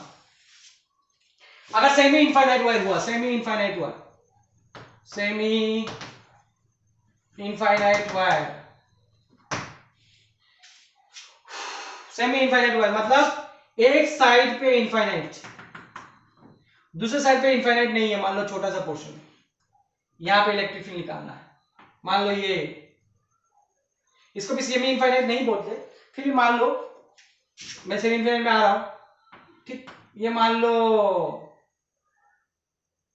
अगर सेमी इनफाइनाइट वायर हुआ, सेमी इनफाइनाइट हुआ, semi infinite wire, semi infinite wire मतलब एक साइड पे इनफाइनाइट, दूसरे साइड पे इनफाइनाइट नहीं है। मान लो छोटा सा पोर्शन, यहां पे इलेक्ट्रिक फील्ड निकालना है, मान लो ये, इसको भी सेमी इनफाइनाइट नहीं बोलते, फिर भी मान लो मैं सेमी इनफाइनाइट में आ रहा हूं, ठीक? ये मान लो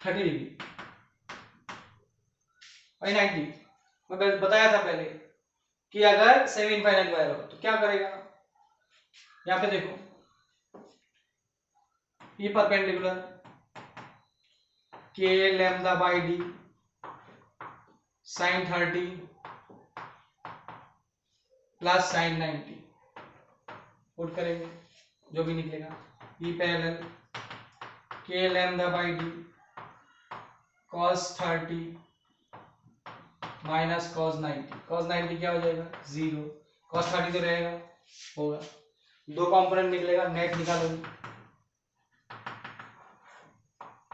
30 डिग्री और 90। मैं बताया था पहले कि अगर सेमी इनफाइनाइट वायर हो तो क्या करेगा? यहां पे देखो, ये perpendicular k lambda by d sine 30 plus sine 90 put करेंगे, जो भी निकलेगा। E parallel k lambda by d cos 30 minus cos 90, cos 90 क्या हो जाएगा? 0, cos 30 तो रहेगा, होगा, दो कंपोनेंट निकलेगा, नेट निकालोगे,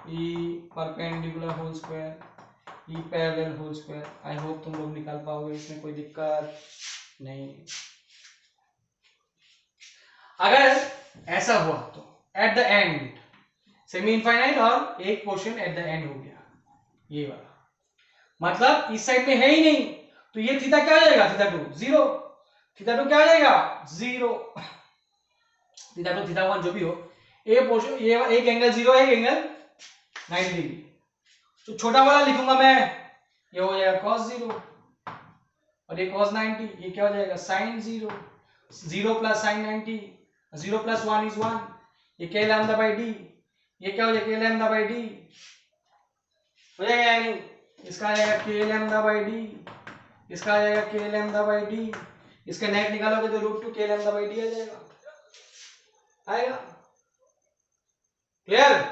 E perpendicular whole square, E parallel whole square. I hope तुम लोग निकाल पाओगे, इसमें कोई दिक्कत नहीं। अगर ऐसा हुआ तो at the end semi infinite और एक पोर्शन एट द एंड हो गया, ये वाला, मतलब इस साइड में है ही नहीं, तो ये थीटा क्या हो जाएगा? थीटा 2 0, थीटा 2 क्या हो जाएगा? 0, थीटा 2 थीटा 1 जो भी हो, ये पोर्शन, ये एक एंगल 0 है, एक एंगल 90 डिग्री, तो छोटा वाला लिखूंगा मैं, ये हो जाएगा cos 0, और ये cos 90, ये क्या हो जाएगा? sin 0, 0 plus sin 90, 0 plus 1 is 1, ये k लैम्डा बाई डी, ये क्या हो जाएगा? k लैम्डा बाई डी हो जाएगा या नहीं? इसका आ जाएगा k लैम्डा बाई डी, इसका आ जाएगा k लैम्डा बाई डी, इसका नेट निकालोगे तो √2 k लैम्डा बाई डी आ जाएगा, आएगा? Clear?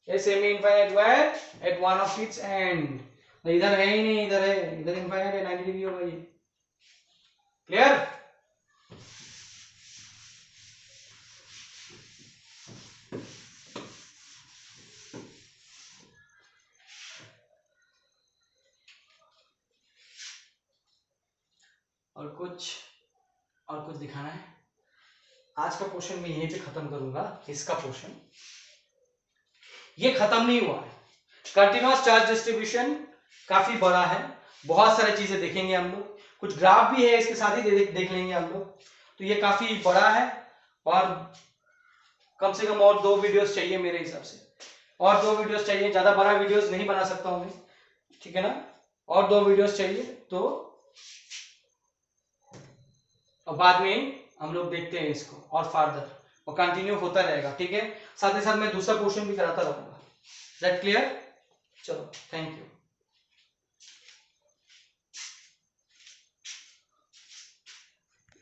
A semi infinite wire at one of its end, इधर है ही नहीं, इधर है, इधर इनफाइनाइट है, 90 डिग्री होगा ये। क्लियर? और कुछ दिखाना है? आज का पोर्शन में यहीं पे खत्म करूंगा। इसका पोर्शन ये खत्म नहीं हुआ है। कंटिन्यूअस चार्ज डिस्ट्रीब्यूशन काफी बड़ा है, बहुत सारी चीजें देखेंगे हम लोग, कुछ ग्राफ भी है इसके साथ ही देख लेंगे हम लोग। तो ये काफी बड़ा है और कम से कम और 2 वीडियोस चाहिए मेरे हिसाब से, और 2 वीडियोस चाहिए, ज्यादा बड़ा वीडियोस नहीं बना सकता हूं मैं, ठीक है ना? और 2 वीडियोस चाहिए, तो और बाद में हम लोग देखते हैं इसको और फार्दर, और कंटिन्यू होता रहेगा, ठीक है? साथ ही साथ मैं दूसरा पोर्शन भी कराता रहूंगा। That clear? चलो, थैंक यू।